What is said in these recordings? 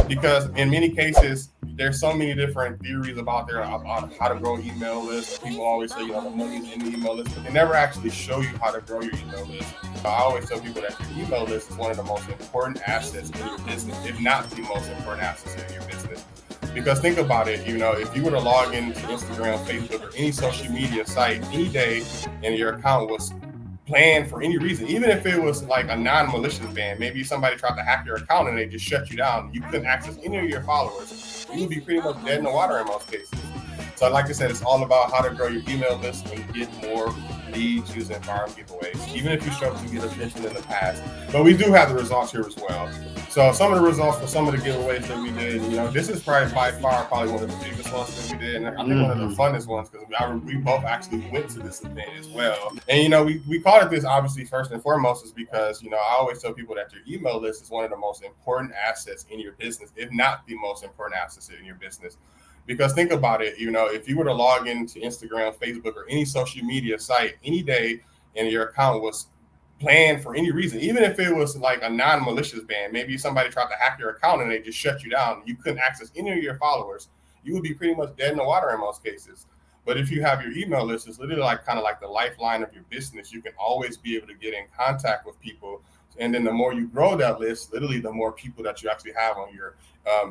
because in many cases there's so many different theories about how to grow email lists. People always say, the money's in the email list, but they never actually show you how to grow your email list. I always tell people that your email list is one of the most important assets in your business, if not the most important assets in your business. Because think about it, if you were to log into Instagram, Facebook, or any social media site any day and your account was banned for any reason, even if it was like a non-malicious ban, maybe somebody tried to hack your account and they just shut you down, you couldn't access any of your followers, you would be pretty much dead in the water in most cases. So like I said, it's all about how to grow your email list and get more leads using farm giveaways, even if you struggle to get attention in the past. But we do have the results here as well. So some of the results for some of the giveaways that we did, this is by far probably one of the biggest ones that we did, and I think one of the funnest ones because we both actually went to this event as well. And we call it this obviously first and foremost is because I always tell people that your email list is one of the most important assets in your business, if not the most important assets in your business. Because think about it, if you were to log into Instagram, Facebook, or any social media site any day and your account was banned for any reason, even if it was like a non-malicious ban, maybe somebody tried to hack your account and they just shut you down, you couldn't access any of your followers, you would be pretty much dead in the water in most cases. But if you have your email list, it's literally kind of like the lifeline of your business. You can always be able to get in contact with people. And then the more you grow that list, literally the more people that you actually have on your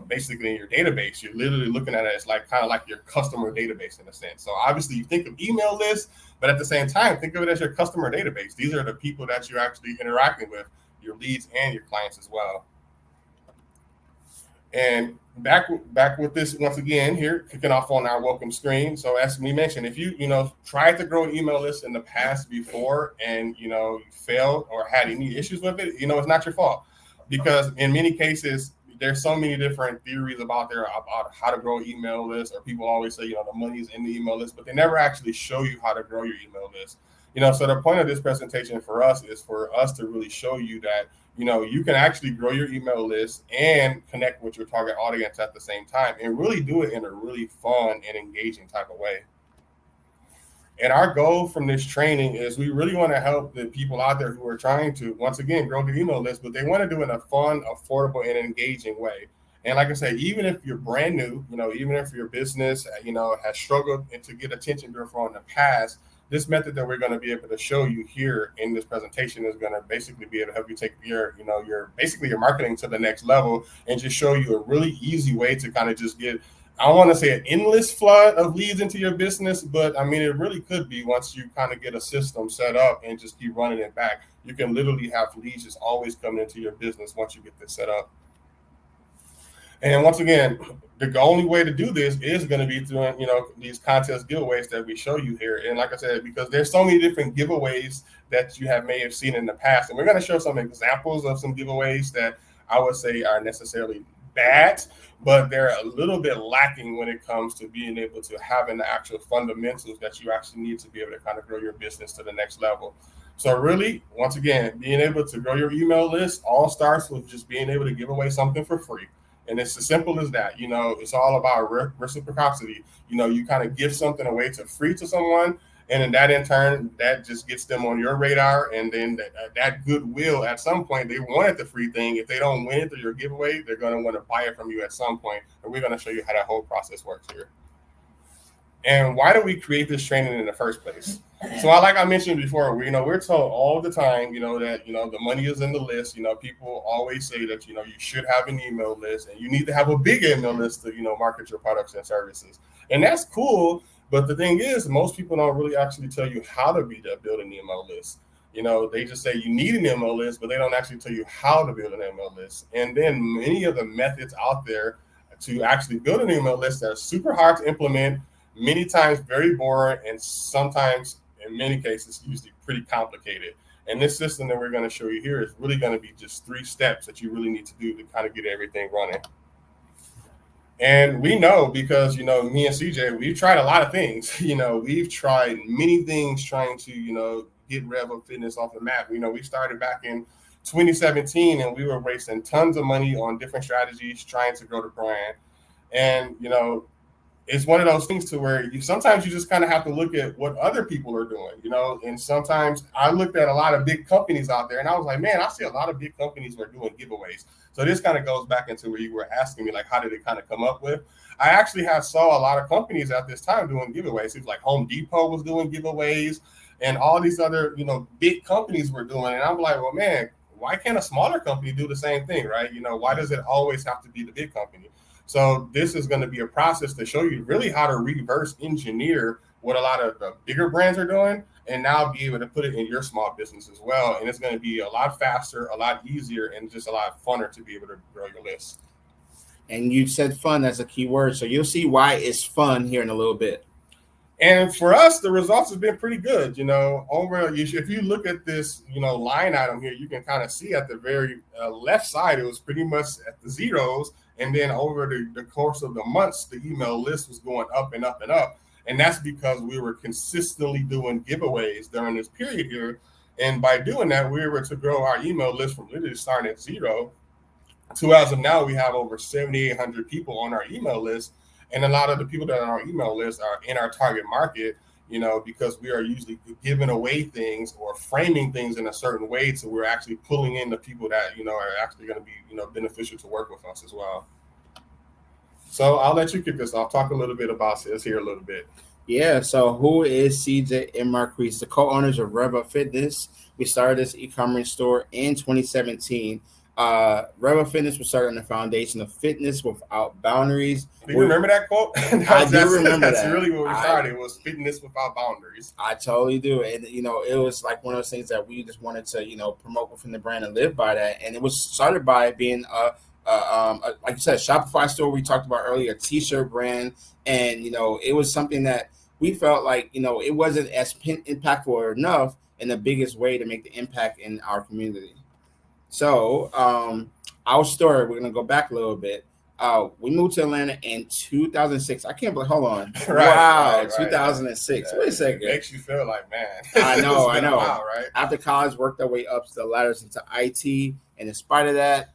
basically in your database. You're literally looking at it as kind of like your customer database in a sense. So obviously you think of email lists, but at the same time, think of it as your customer database. These are the people that you're actually interacting with, your leads and your clients as well. And back with this once again here, kicking off on our welcome screen. So as we mentioned, if you tried to grow an email list in the past before and failed or had any issues with it, it's not your fault, because in many cases there's so many different theories about how to grow an email list, or people always say the money's in the email list, but they never actually show you how to grow your email list. So the point of this presentation for us is for us to really show you that you can actually grow your email list and connect with your target audience at the same time, and really do it in a really fun and engaging type of way. And our goal from this training is we really want to help the people out there who are trying to, once again, grow their email list, but they want to do it in a fun, affordable, and engaging way. And like I said, even if you're brand new, even if your business, has struggled to get attention from the past, this method that we're going to be able to show you here in this presentation is going to basically be able to help you take your marketing to the next level, and just show you a really easy way to kind of just get, I don't want to say an endless flood of leads into your business, but I mean, it really could be once you kind of get a system set up and just keep running it back. You can literally have leads just always coming into your business once you get this set up. And once again, the only way to do this is going to be through, these contest giveaways that we show you here. And like I said, because there's so many different giveaways that you may have seen in the past. And we're going to show some examples of some giveaways that I would say are necessarily bad, but they're a little bit lacking when it comes to being able to having the actual fundamentals that you actually need to be able to kind of grow your business to the next level. So really, once again, being able to grow your email list all starts with just being able to give away something for free. And it's as simple as that. It's all about reciprocity. You kind of give something away to free to someone, and then that in turn, that just gets them on your radar. And then that goodwill, at some point, they wanted the free thing. If they don't win it through your giveaway, they're going to want to buy it from you at some point. And we're going to show you how that whole process works here. And why do we create this training in the first place? So like I mentioned before, we're told all the time, that, the money is in the list. People always say that, you should have an email list, and you need to have a big email list to, market your products and services. And that's cool. But the thing is, most people don't really actually tell you how to build an email list. They just say you need an email list, but they don't actually tell you how to build an email list. And then many of the methods out there to actually build an email list that are super hard to implement, many times very boring, and sometimes, in many cases, usually pretty complicated. And this system that we're going to show you here is really going to be just 3 steps that you really need to do to kind of get everything running. And we know because, me and CJ, we've tried a lot of things. We've tried many things trying to, get Revo Fitness off the map. We started back in 2017, and we were wasting tons of money on different strategies trying to grow the brand. And, it's one of those things to where you sometimes you just kind of have to look at what other people are doing, and sometimes I looked at a lot of big companies out there and I was like, man, I see a lot of big companies are doing giveaways. So this kind of goes back into where you were asking me, like, how did it kind of come up with? I actually saw a lot of companies at this time doing giveaways. It was like Home Depot was doing giveaways and all these other, big companies were doing it. And I'm like, well, man, why can't a smaller company do the same thing, right? Why does it always have to be the big company? So this is going to be a process to show you really how to reverse engineer what a lot of the bigger brands are doing and now be able to put it in your small business as well. And it's going to be a lot faster, a lot easier, and just a lot funner to be able to grow your list. And you said fun as a key word. So you'll see why it's fun here in a little bit. And for us, the results have been pretty good. If you look at this, line item here, you can kind of see at the very left side, it was pretty much at the zeros. And then over the course of the months, the email list was going up and up and up. And that's because we were consistently doing giveaways during this period here. And by doing that, we were to grow our email list from literally starting at zero to, as of now, we have over 7,800 people on our email list. And a lot of the people that are on our email list are in our target market, because we are usually giving away things or framing things in a certain way. So we're actually pulling in the people that, are actually going to be, beneficial to work with us as well. So I'll let you kick this off. Talk a little bit about this here a little bit. Yeah. So who is CJ and Marquise, the co-owners of Rev Up Fitness? We started this e-commerce store in 2017. Rev Up Fitness was started on the foundation of fitness without boundaries. Do you remember that quote? I do remember that's that. Really what we started. It was fitness without boundaries. I totally do. And, it was like one of those things that we just wanted to, promote within the brand and live by that. And it was started by being like you said, Shopify store we talked about earlier, a t-shirt brand. And, it was something that we felt like, it wasn't as impactful enough in the biggest way to make the impact in our community. So our story, we're going to go back a little bit. We moved to Atlanta in 2006. I can't believe, hold on. Wow, 2006. Wait a second. It makes you feel like, man. I know. While, right? After college, worked our way up the ladders into IT. And in spite of that,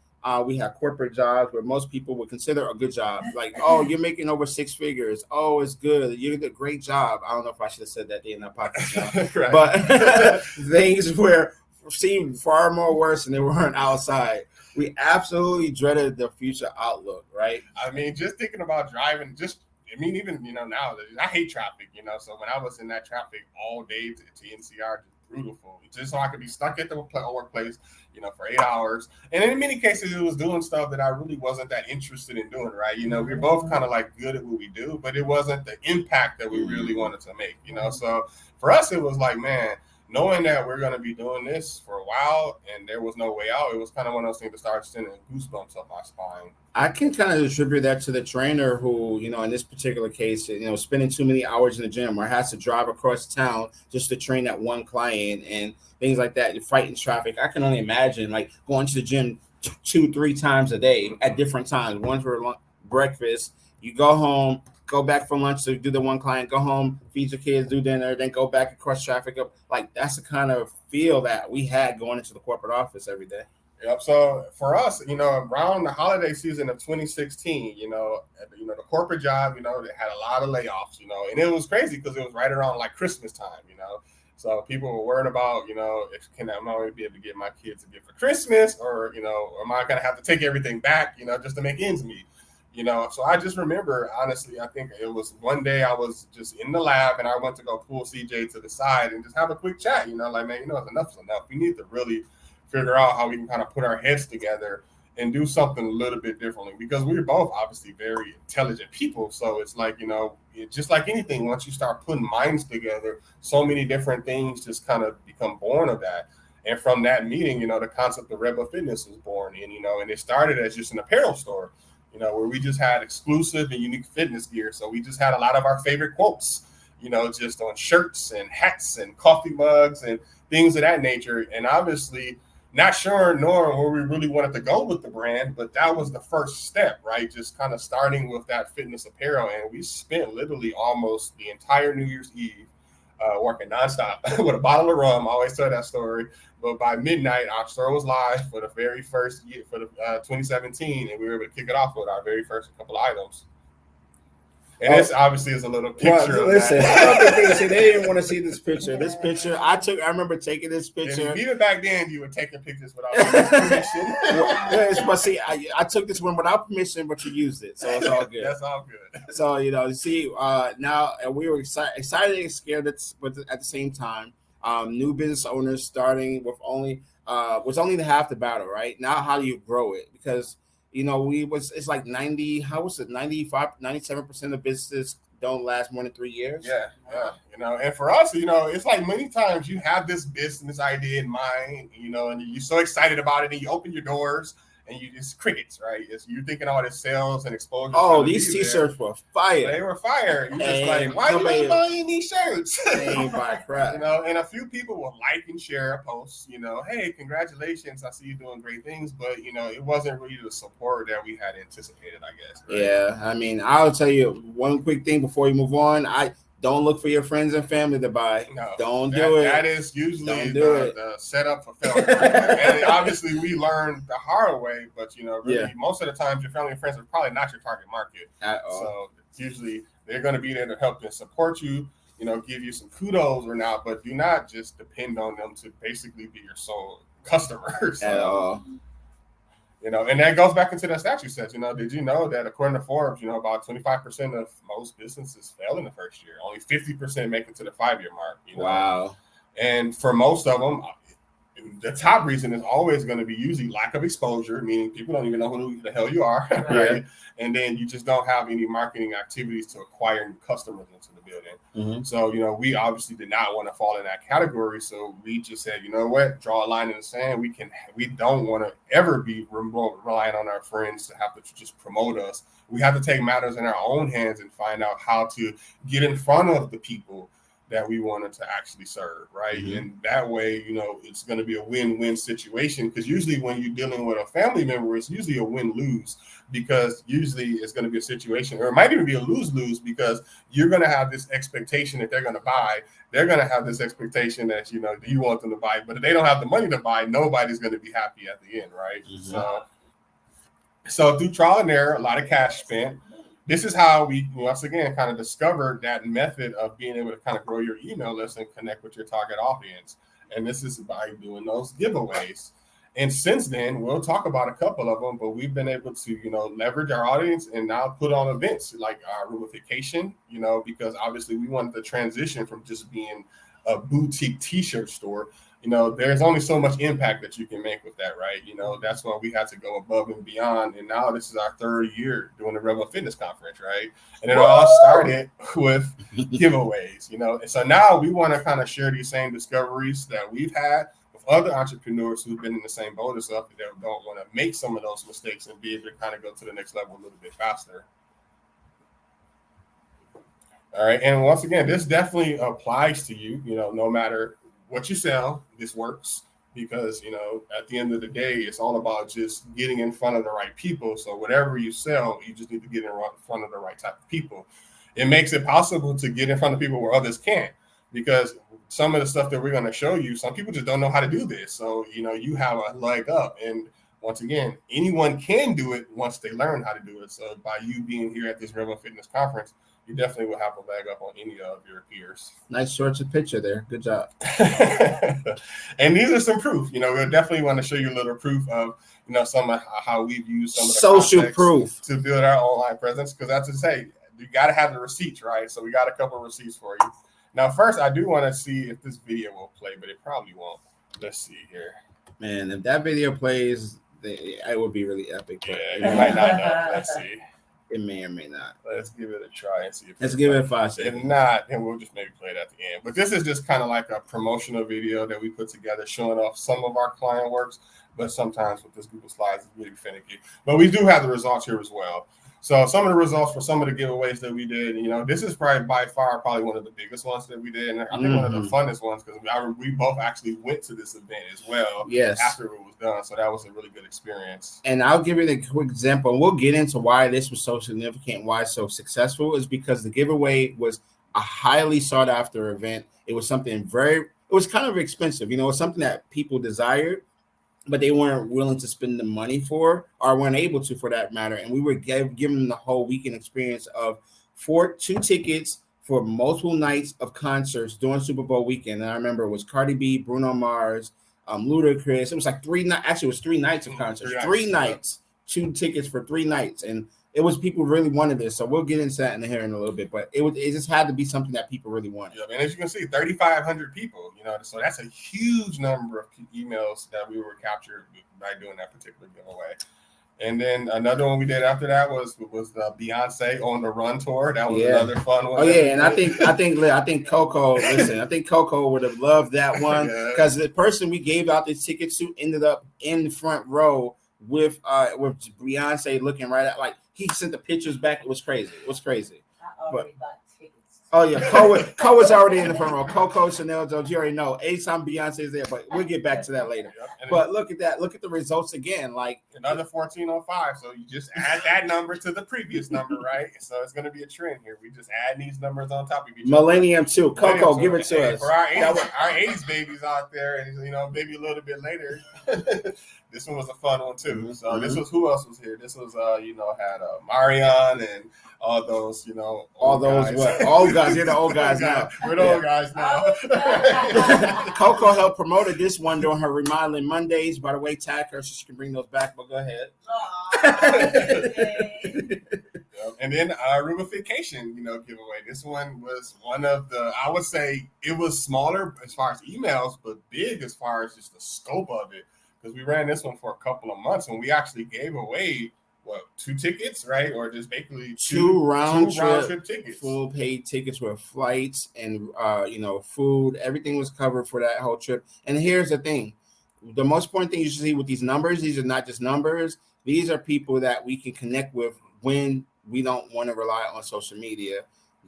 we had corporate jobs where most people would consider a good job. Like, oh, you're making over 6 figures. Oh, it's good. You did a great job. I don't know if I should have said that day in that podcast. Right. But things seemed far more worse than they weren't outside. We absolutely dreaded the future outlook, right? I mean, just thinking about driving, even, now, I hate traffic, so when I was in that traffic all day to NCR, beautiful, just so I could be stuck at the workplace, for 8 hours. And in many cases, it was doing stuff that I really wasn't that interested in doing, right? We're both kind of like good at what we do, but it wasn't the impact that we really wanted to make, So for us, it was like, man, knowing that we're going to be doing this for a while and there was no way out, it was kind of one of those things that started sending goosebumps up my spine. I can kind of attribute that to the trainer who, in this particular case, spending too many hours in the gym or has to drive across town just to train that one client and things like that. You're fighting traffic. I can only imagine like going to the gym 2-3 times a day at different times. One for breakfast. You go home, go back for lunch to do the one client, go home, feed your kids, do dinner, then go back across traffic up. Like that's the kind of feel that we had going into the corporate office every day. Yep. So for us, around the holiday season of 2016, the corporate job, they had a lot of layoffs, and it was crazy because it was right around like Christmas time, So people were worried about, can I only be able to get my kids a gift for Christmas or, am I going to have to take everything back, just to make ends meet? So I just remember, honestly, I think it was one day I was just in the lab and I went to go pull CJ to the side and just have a quick chat, like, man, enough is enough. We need to really figure out how we can kind of put our heads together and do something a little bit differently because we're both obviously very intelligent people. So it's like, just like anything, once you start putting minds together, so many different things just kind of become born of that. And from that meeting, the concept of Rev Up Fitness was born in, and it started as just an apparel store, where we just had exclusive and unique fitness gear. So we just had a lot of our favorite quotes, just on shirts and hats and coffee mugs and things of that nature. And obviously not sure nor where we really wanted to go with the brand, but that was the first step, right? Just kind of starting with that fitness apparel. And we spent literally almost the entire New Year's Eve working nonstop with a bottle of rum. I always tell that story. But by midnight, our store was live for the very first year, for the 2017, and we were able to kick it off with our very first couple of items. And this obviously is a little picture well, of listen, that. I don't think they didn't want to see this picture. This picture I remember taking this picture. And even back then, you were taking pictures without permission. But see, I took this one without permission, but you used it, so it's all good. That's all good. So you see, now we were excited and scared, but at the same time, new business owners starting with only was only the half the battle, right? Now, how do you grow it? Because it's like 90, how was it, 95, 97% of businesses don't last more than 3 years. Yeah. And for us, it's like many times you have this business idea in mind, and you're so excited about it, and you open your doors, and you just crickets, right? You're thinking all this sales and exposure. Oh, these T-shirts were fire. They were fire. You're just like, why are you buying these shirts? They ain't buy crap. And a few people will like and share a post, hey, congratulations, I see you doing great things, but it wasn't really the support that we had anticipated, I guess. Right? Yeah, I mean, I'll tell you one quick thing before you move on. Don't look for your friends and family to buy. No, don't do it. That is usually the setup for failure. And obviously, we learned the hard way, but really, most of the times, your family and friends are probably not your target market at all. So usually, they're going to be there to help and support you. Give you some kudos or not, but do not just depend on them to basically be your sole customers at all. And that goes back into that stat you said. Did you know that according to Forbes, about 25% of most businesses fail in the first year. Only 50% make it to the 5-year mark. Wow. And for most of them, the top reason is always going to be usually lack of exposure, meaning people don't even know who the hell you are, right? Yeah. And then you just don't have any marketing activities to acquire new customers into the building. Mm-hmm. So, we obviously did not want to fall in that category. So we just said, you know what, draw a line in the sand. We don't want to ever be relying on our friends to have to just promote us. We have to take matters in our own hands and find out how to get in front of the people that we wanted to actually serve, right? Mm-hmm. And that way, it's going to be a win-win situation, because usually when you're dealing with a family member, it's usually a win-lose, because usually it's going to be a situation, or it might even be a lose-lose, because you're going to have this expectation that they're going to buy. They're going to have this expectation that, you want them to buy, but if they don't have the money to buy, nobody's going to be happy at the end, right? Mm-hmm. So through trial and error, a lot of cash spent. This is how we, once again, kind of discovered that method of being able to kind of grow your email list and connect with your target audience. And this is by doing those giveaways. And since then, we'll talk about a couple of them, but we've been able to, leverage our audience and now put on events like our Rumification, because obviously we wanted to transition from just being a boutique T-shirt store. There's only so much impact that you can make with that, right? That's why we had to go above and beyond. And now this is our 3rd year doing the Rebel Fitness Conference, right? And it all started with giveaways, And so now we want to kind of share these same discoveries that we've had with other entrepreneurs who've been in the same boat as us, that don't want to make some of those mistakes and be able to kind of go to the next level a little bit faster. All right. And once again, this definitely applies to you, no matter what you sell, this works, because, at the end of the day, it's all about just getting in front of the right people. So whatever you sell, you just need to get in front of the right type of people. It makes it possible to get in front of people where others can't, because some of the stuff that we're going to show you, some people just don't know how to do this. So, you have a leg up. And once again, anyone can do it once they learn how to do it. So by you being here at this Rebel Fitness Conference, you definitely will have a leg up on any of your peers. Nice shorts and picture there. Good job. And these are some proof. We'll definitely want to show you a little proof of, some of how we've used some of the social proof to build our online presence. Because that's to say, you got to have the receipts, right? So we got a couple of receipts for you. Now, first, I do want to see if this video will play, but it probably won't. Let's see here. Man, if that video plays, it would be really epic. Yeah, it might not know. Let's see. It may or may not. Let's give it a try and see if let's give it 5 seconds. If not, then we'll just maybe play it at the end. But this is just kind of like a promotional video that we put together showing off some of our client works. But sometimes with this Google Slides, it's really finicky. But we do have the results here as well. So some of the results for some of the giveaways that we did, this is probably by far one of the biggest ones that we did. And I think one of the funnest ones, because we both actually went to this event as well. Yes. After it was done. So that was a really good experience. And I'll give you a quick example. We'll get into why this was so significant, why it's so successful, is because the giveaway was a highly sought after event. It was something it was kind of expensive. It was something that people desired, but they weren't willing to spend the money for, or weren't able to, for that matter. And we were giving them the whole weekend experience of two tickets for multiple nights of concerts during Super Bowl weekend. And I remember it was Cardi B, Bruno Mars, Ludacris. It was like 3 nights. Actually, it was 3 nights of concerts. 3 nights, 2 tickets for 3 nights, and it was people really wanted this. So we'll get into that in here in a little bit. But it just had to be something that people really wanted. Yeah, and as you can see, 3,500 people. So that's a huge number of emails that we were captured by doing that particular giveaway. And then another one we did after that was the Beyonce on the Run tour. That was another fun one. Oh yeah, and I think Coco. Listen, I think Coco would have loved that one because the person we gave out the tickets to ended up in the front row with Beyonce looking right at, like, he sent the pictures back. It was crazy. Oh yeah, Co was already in the front row. Coco, Chanel, Jones, you already know. Anytime Beyonce is there, but we'll get back to that later. But look at that. Look at the results again. Like another 1405. So you just add that number to the previous number, right? So it's going to be a trend here. We just add these numbers on top of each other. Millennium 2. Coco, give it to us. For our 80s babies out there, and maybe a little bit later. This one was a fun one too. Mm-hmm. So this was, who else was here? This was had Marion and all those, all those guys. What? Old guys. You're the old guys now. We're the old guys now. Coco helped promoted this one during her Remodeling Mondays. By the way, tag her so she can bring those back. But go ahead. And then rubification, giveaway. This one was one of the, I would say it was smaller as far as emails, but big as far as just the scope of it. Because we ran this one for a couple of months, and we actually gave away 2 tickets, right? Or just basically two round trip tickets, full paid tickets with flights and food. Everything was covered for that whole trip. And here's the thing: the most important thing you should see with these numbers, these are not just numbers. These are people that we can connect with when we don't want to rely on social media.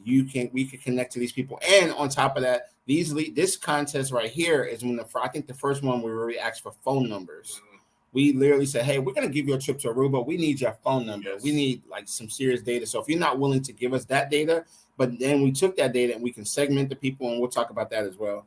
We can connect to these people, and on top of that, this contest right here is I think the first one we really asked for phone numbers. Mm-hmm. We literally said, "Hey, we're going to give you a trip to Aruba. We need your phone number. Yes. We need like some serious data. So if you're not willing to give us that data, but then we took that data and we can segment the people, and we'll talk about that as well."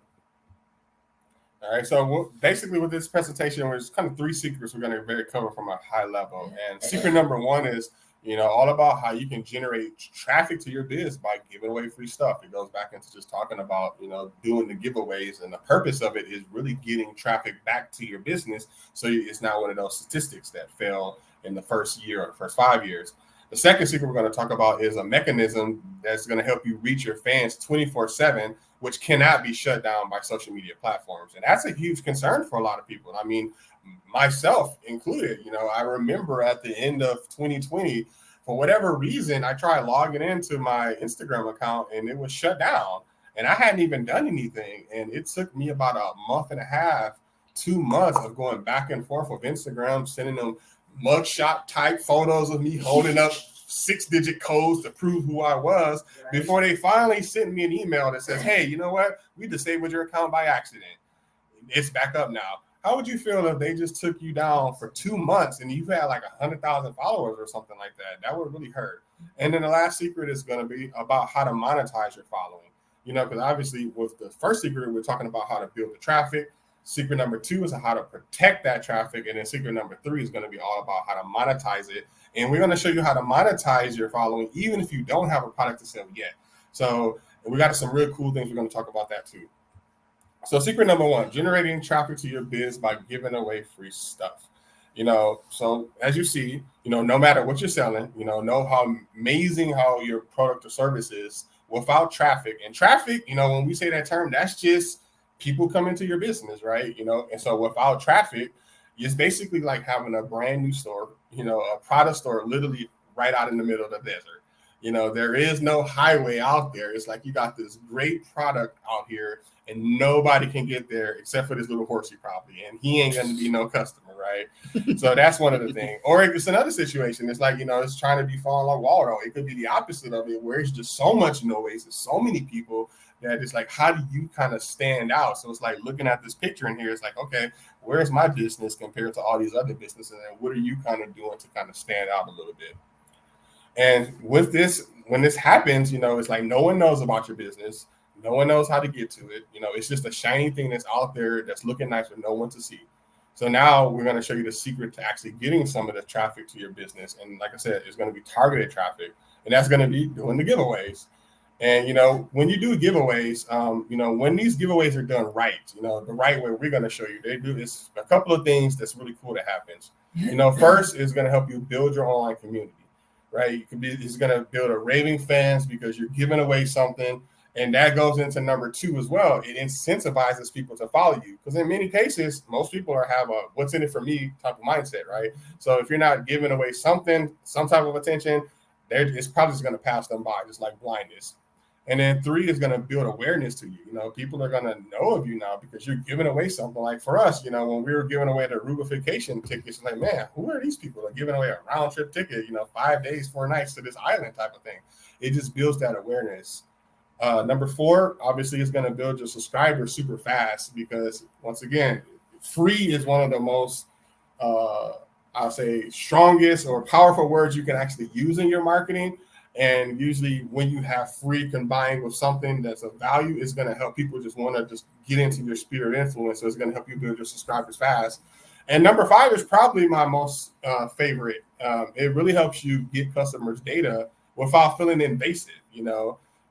All right. So basically, with this presentation, there's kind of 3 secrets we're going to cover from a high level. And secret number 1 is, all about how you can generate traffic to your biz by giving away free stuff. It goes back into just talking about, doing the giveaways, and the purpose of it is really getting traffic back to your business. So it's not one of those statistics that fail in the first year or the first 5 years. The second secret we're going to talk about is a mechanism that's going to help you reach your fans 24/7, which cannot be shut down by social media platforms. And that's a huge concern for a lot of people. I mean, myself included. I remember at the end of 2020, for whatever reason, I tried logging into my Instagram account and it was shut down. And I hadn't even done anything. And it took me about a month and a half, 2 months of going back and forth with Instagram, sending them mugshot type photos of me holding up 6-digit codes to prove who I was, before they finally sent me an email that says, "Hey, you know what? We disabled your account by accident. It's back up now." How would you feel if they just took you down for 2 months and you had like 100,000 followers or something like that? That would really hurt. And then the last secret is going to be about how to monetize your following. Because obviously with the first secret, we're talking about how to build the traffic. Secret number 2 is how to protect that traffic. And then secret number 3 is going to be all about how to monetize it. And we're going to show you how to monetize your following, even if you don't have a product to sell yet. So we got some real cool things. We're going to talk about that too. So secret number 1, generating traffic to your biz by giving away free stuff. So as you see, no matter what you're selling, know how amazing how your product or service is without traffic. And traffic, when we say that term, that's just people come into your business, right? And so without traffic, it's basically like having a brand new store, a product store literally right out in the middle of the desert. There is no highway out there. It's like you got this great product out here and nobody can get there except for this little horsey probably. And he ain't going to be no customer, right? So that's one of the things. Or if it's another situation, it's like, it's trying to be falling like Waldo. It could be the opposite of it, where it's just so much noise and so many people that it's like, how do you kind of stand out? So it's like looking at this picture in here, it's like, okay, where's my business compared to all these other businesses? And what are you kind of doing to kind of stand out a little bit? And with this, when this happens, it's like no one knows about your business. No one knows how to get to it. It's just a shiny thing that's out there that's looking nice for no one to see. So now we're going to show you the secret to actually getting some of the traffic to your business. And like I said, it's going to be targeted traffic. and that's going to be doing the giveaways. And when you do giveaways, when these giveaways are done right, the right way, we're going to show you. They do this a couple of things that's really cool that happens. First is going to help you build your online community, right? It's going to build a raving fans because you're giving away something. And that goes into number 2 as well. It incentivizes people to follow you because in many cases, most people have a what's in it for me type of mindset, right? So if you're not giving away something, some type of attention, it's probably just going to pass them by, just like blindness. And then 3 is going to build awareness to you. People are going to know of you now because you're giving away something. Like for us, when we were giving away the Rubification tickets, like, man, who are these people? They're giving away a round trip ticket, 5 days, 4 nights to this island type of thing. It just builds that awareness. Number 4, obviously, is going to build your subscribers super fast because, once again, free is one of the most, I'll say, strongest or powerful words you can actually use in your marketing. And usually when you have free combined with something that's of value, it's going to help people just want to just get into your sphere of influence. So it's going to help you build your subscribers fast. And number 5 is probably my most favorite. It really helps you get customers' data without feeling invasive,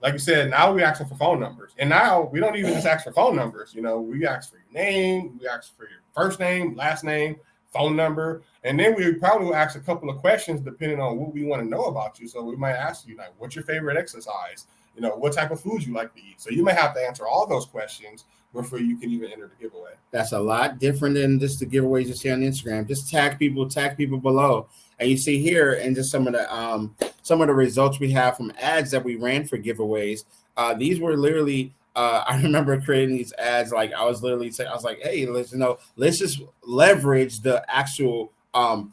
Like you said, now we ask for phone numbers. And now we don't even just ask for phone numbers. We ask for your name, we ask for your first name, last name, phone number. And then we probably will ask a couple of questions depending on what we want to know about you. So we might ask you, like, what's your favorite exercise? What type of foods you like to eat? So you may have to answer all those questions before you can even enter the giveaway. That's a lot different than just the giveaways you see on Instagram. Just tag people below. And you see here, and just some of the results we have from ads that we ran for giveaways. These were literally, I remember creating these ads. Like I was literally saying, I was like, hey, let's just leverage the actual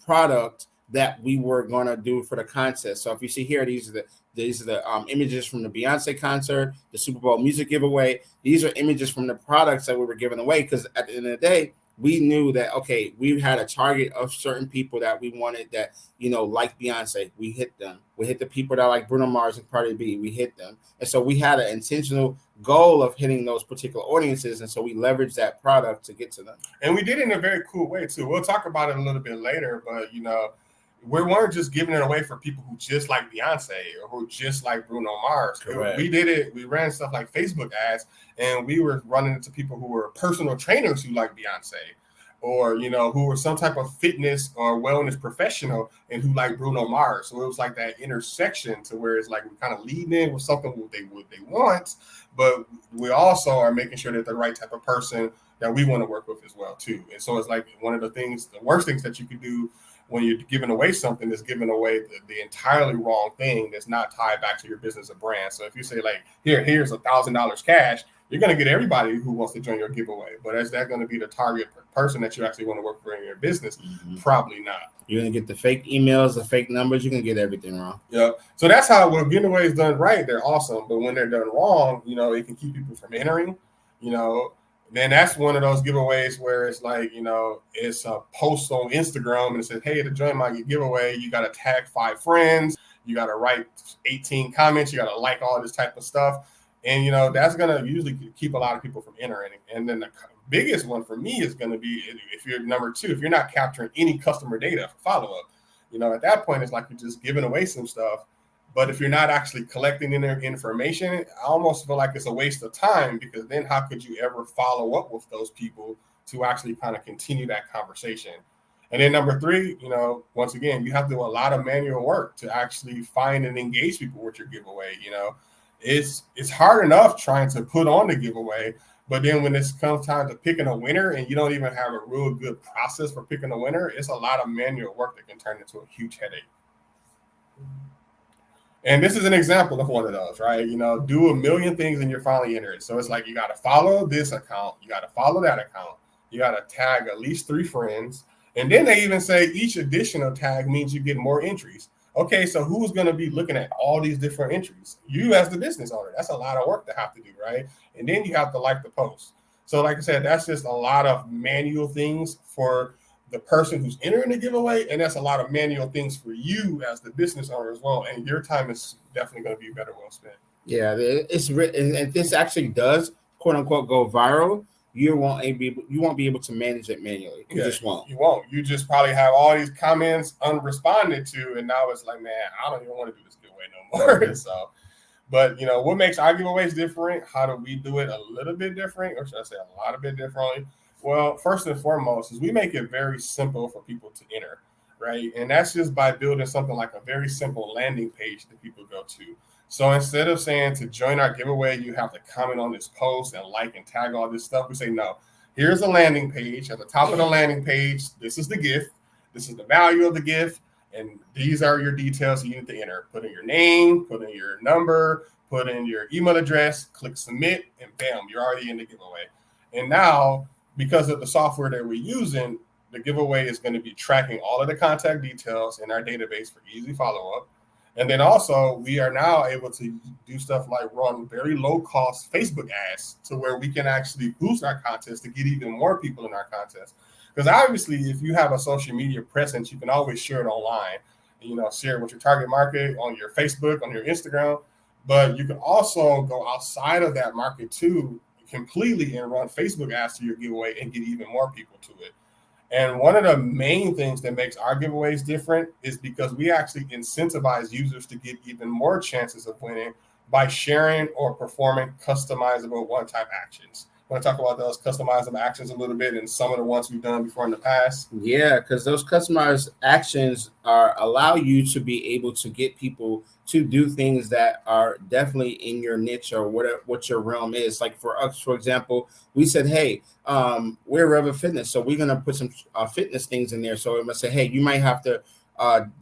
product that we were gonna do for the contest. So if you see here, these are the images from the Beyonce concert, the Super Bowl music giveaway. These are images from the products that we were giving away because at the end of the day, we knew that, okay, we had a target of certain people that we wanted that, like Beyonce. We hit them. We hit the people that like Bruno Mars and Cardi B. We hit them. And so we had an intentional goal of hitting those particular audiences. And so we leveraged that product to get to them. And we did it in a very cool way, too. We'll talk about it a little bit later, but, we weren't just giving it away for people who just like Beyonce or who just like Bruno Mars. Correct. We did it. We ran stuff like Facebook ads, and we were running into people who were personal trainers who like Beyonce, or who were some type of fitness or wellness professional and who like Bruno Mars. So it was like that intersection to where it's like we kind of lead in with something what they want, but we also are making sure that the right type of person that we want to work with as well too. And so it's like one of the worst things that you could do when you're giving away something is giving away the entirely wrong thing that's not tied back to your business or brand. So if you say like, here's $1,000 cash, you're going to get everybody who wants to join your giveaway. But is that going to be the target person that you actually want to work for in your business? Mm-hmm. Probably not. You're going to get the fake emails, the fake numbers. You're going to get everything wrong. Yeah. So that's how when giveaways done right, they're awesome. But when they're done wrong, it can keep people from entering, Then that's one of those giveaways where it's like, it's a post on Instagram and it says, hey, to join my giveaway, you got to tag 5 friends. You got to write 18 comments. You got to like all this type of stuff. And, that's going to usually keep a lot of people from entering. And then the biggest one for me is going to be if you're number 2, if you're not capturing any customer data for follow-up, at that point, it's like you're just giving away some stuff. But if you're not actually collecting in their information, I almost feel like it's a waste of time because then how could you ever follow up with those people to actually kind of continue that conversation? And then number 3, once again, you have to do a lot of manual work to actually find and engage people with your giveaway. It's hard enough trying to put on the giveaway, but then when it comes time to picking a winner and you don't even have a real good process for picking a winner, it's a lot of manual work that can turn into a huge headache. And this is an example of one of those, right? Do a million things and you're finally entered. So it's like you got to follow this account. You got to follow that account. You got to tag at least 3 friends. And then they even say each additional tag means you get more entries. Okay, so who's going to be looking at all these different entries? You as the business owner. That's a lot of work to have to do, right? And then you have to like the post. So like I said, that's just a lot of manual things for the person who's entering the giveaway, and that's a lot of manual things for you as the business owner as well. And your time is definitely going to be better well spent. Yeah, it's written, and this actually does quote unquote go viral. you won't be able to manage it manually. You just won't. You won't. You just probably have all these comments unresponded to, and now it's like, man, I don't even want to do this giveaway no more. So, but what makes our giveaways different? How do we do it a little bit different, or should I say a lot of bit differently? Well, first and foremost is we make it very simple for people to enter, right? And that's just by building something like a very simple landing page that people go to. So instead of saying to join our giveaway, you have to comment on this post and like and tag all this stuff, we say, no, here's a landing page. At the top of the landing page, this is the gift. This is the value of the gift. And these are your details you need to enter. Put in your name, put in your number, put in your email address, click submit, and bam, you're already in the giveaway. And now, because of the software that we're using, the giveaway is going to be tracking all of the contact details in our database for easy follow-up. And then also, we are now able to do stuff like run very low-cost Facebook ads to where we can actually boost our contest to get even more people in our contest. Because obviously, if you have a social media presence, you can always share it online. Share it with your target market on your Facebook, on your Instagram. But you can also go outside of that market too, completely, and run Facebook ads to your giveaway and get even more people to it. And one of the main things that makes our giveaways different is because we actually incentivize users to get even more chances of winning by sharing or performing customizable one-time actions. I want to talk about those customizable actions a little bit and some of the ones we've done before in the past. Yeah, because those customized actions allow you to be able to get people to do things that are definitely in your niche or what your realm is. Like for us, for example, we said, hey, we're Rev Fitness, so we're gonna put some fitness things in there. So I'm gonna say, hey, you might have to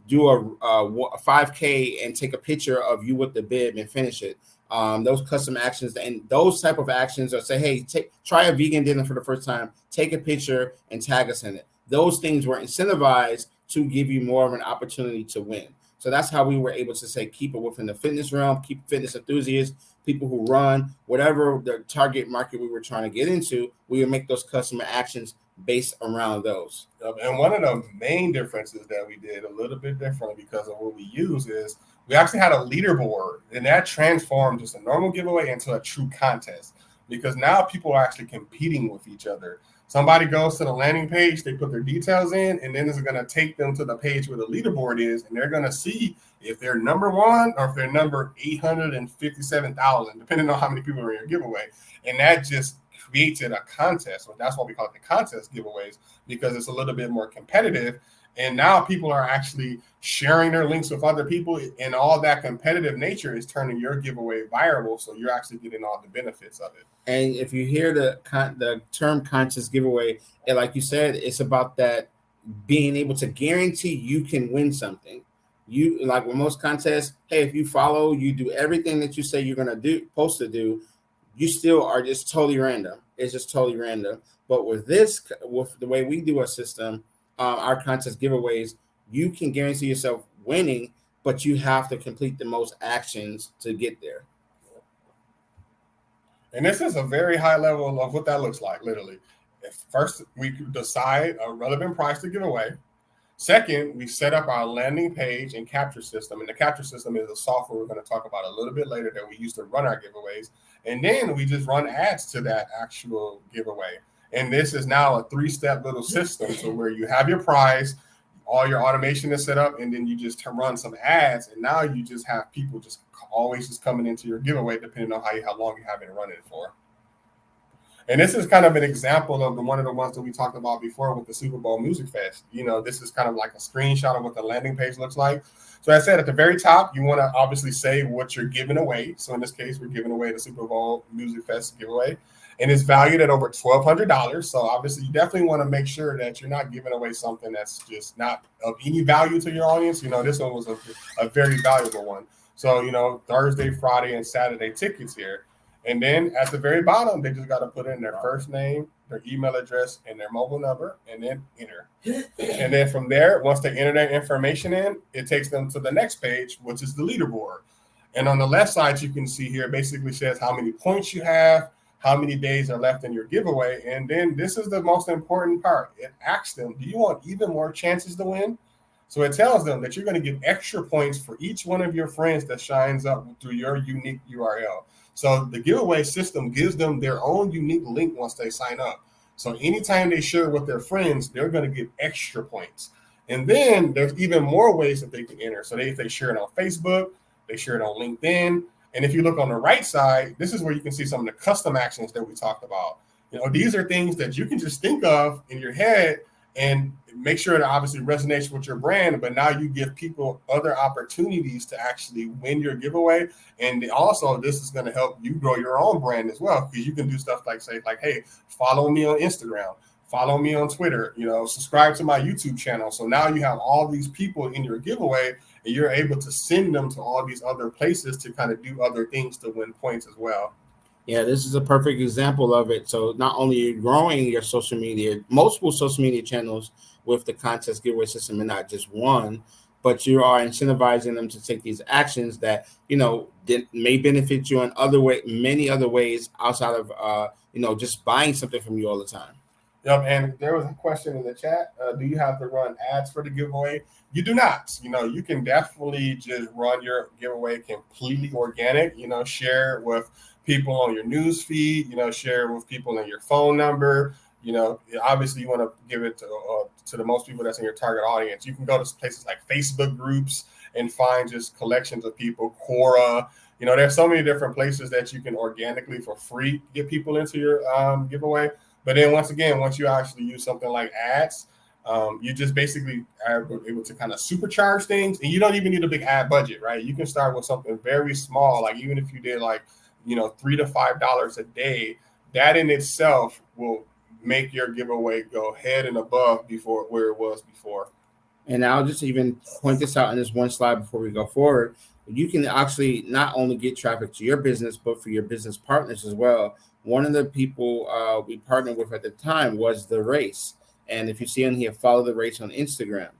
do a 5K and take a picture of you with the bib and finish it. Those custom actions and those type of actions, or say, hey, try a vegan dinner for the first time, take a picture and tag us in it. Those things were incentivized to give you more of an opportunity to win. So that's how we were able to say, keep it within the fitness realm, keep fitness enthusiasts, people who run, whatever the target market we were trying to get into, we would make those customer actions based around those. And one of the main differences that we did a little bit differently because of what we use is we actually had a leaderboard, and that transformed just a normal giveaway into a true contest because now people are actually competing with each other. Somebody goes to the landing page, they put their details in, and then it's going to take them to the page where the leaderboard is, and they're going to see if they're number one or if they're number 857,000, depending on how many people are in your giveaway. And that just created a contest. So that's why we call it the contest giveaways, because it's a little bit more competitive. And now people are actually sharing their links with other people, and all that competitive nature is turning your giveaway viral. So you're actually getting all the benefits of it. And if you hear the term contest giveaway, and like you said, it's about that being able to guarantee you can win something. You like with most contests, hey, if you follow, you do everything that you say you're gonna do, supposed to do, you still are just totally random. It's just totally random. But with the way we do our system, our contest giveaways, you can guarantee yourself winning, but you have to complete the most actions to get there. And this is a very high level of what that looks like, literally. First, we decide a relevant price to give away. Second, we set up our landing page and capture system. And the capture system is a software we're going to talk about a little bit later that we use to run our giveaways. And then we just run ads to that actual giveaway. And this is now a 3-step little system. So where you have your prize, all your automation is set up, and then you just run some ads. And now you just have people just always just coming into your giveaway, depending on how long you have it running for. And this is kind of an example of one of the ones that we talked about before with the Super Bowl Music Fest. This is kind of like a screenshot of what the landing page looks like. So as I said, at the very top, you want to obviously say what you're giving away. So in this case, we're giving away the Super Bowl Music Fest giveaway. And it's valued at over $1,200. So obviously, you definitely want to make sure that you're not giving away something that's just not of any value to your audience. This one was a very valuable one. So, Thursday, Friday, and Saturday tickets here. And then at the very bottom, they just got to put in their first name, their email address, and their mobile number, and then enter. And then from there, once they enter their information in, it takes them to the next page, which is the leaderboard. And on the left side, you can see here, it basically says how many points you have, how many days are left in your giveaway. And then this is the most important part. It asks them, do you want even more chances to win? So it tells them that you're going to get extra points for each one of your friends that shines up through your unique URL. So the giveaway system gives them their own unique link once they sign up. So anytime they share with their friends, they're going to get extra points. And then there's even more ways that they can enter. So if they share it on Facebook, they share it on LinkedIn. And if you look on the right side, this is where you can see some of the custom actions that we talked about. These are things that you can just think of in your head and make sure it obviously resonates with your brand, but now you give people other opportunities to actually win your giveaway. And also this is going to help you grow your own brand as well, because you can do stuff like say, like, hey, follow me on Instagram, follow me on Twitter, subscribe to my YouTube channel. So now you have all these people in your giveaway and you're able to send them to all these other places to kind of do other things to win points as well. Yeah, this is a perfect example of it. So not only are you growing your social media, multiple social media channels with the contest giveaway system and not just one, but you are incentivizing them to take these actions that, may benefit you in many other ways outside of, just buying something from you all the time. Yep, and there was a question in the chat. Do you have to run ads for the giveaway? You do not. You can definitely just run your giveaway completely organic. Share with people on your news feed. Share with people in your phone number. Obviously you want to give it to the most people that's in your target audience. You can go to places like Facebook groups and find just collections of people. Quora. There's so many different places that you can organically for free get people into your giveaway. But then once you actually use something like ads, you just basically are able to kind of supercharge things, and you don't even need a big ad budget, right? You can start with something very small, like even if you did like, $3 to $5 a day, that in itself will make your giveaway go head and above before where it was before. And I'll just even point this out in this one slide before we go forward. You can actually not only get traffic to your business, but for your business partners as well. One of the people we partnered with at the time was The Race. And if you see on here, follow The Race on Instagram.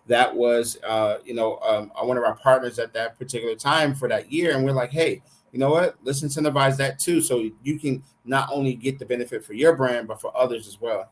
That was, one of our partners at that particular time for that year. And we're like, hey, you know what? Let's incentivize that too. So you can not only get the benefit for your brand, but for others as well.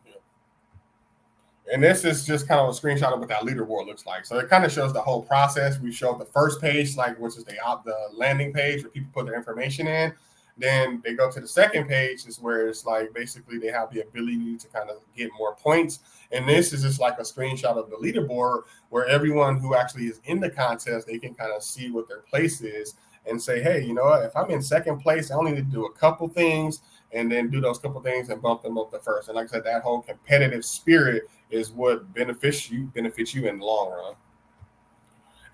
And this is just kind of a screenshot of what that leaderboard looks like. So it kind of shows the whole process. We showed the first page, which is the landing page where people put their information in. Then they go to the second page, is where it's like basically they have the ability to kind of get more points. And this is just like a screenshot of the leaderboard where everyone who actually is in the contest, they can kind of see what their place is and say, hey, you know what? If I'm in second place, I only need to do a couple things and then do those couple things and bump them up to first. And like I said, that whole competitive spirit is what benefits you in the long run.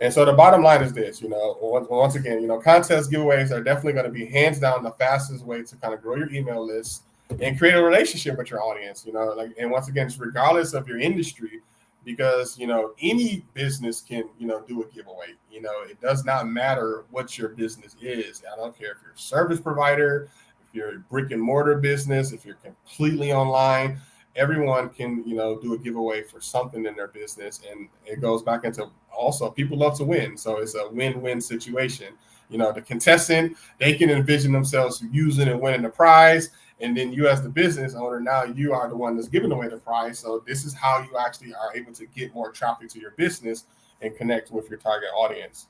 And so the bottom line is this, once again, contest giveaways are definitely going to be hands down the fastest way to kind of grow your email list and create a relationship with your audience, and once again, it's regardless of your industry, because, any business can, do a giveaway. It does not matter what your business is. I don't care if you're a service provider, if you're a brick and mortar business, if you're completely online, everyone can, do a giveaway for something in their business. And it goes back into also people love to win. So it's a win-win situation. The contestant, they can envision themselves using and winning the prize. And then you as the business owner, now you are the one that's giving away the prize. So this is how you actually are able to get more traffic to your business and connect with your target audience.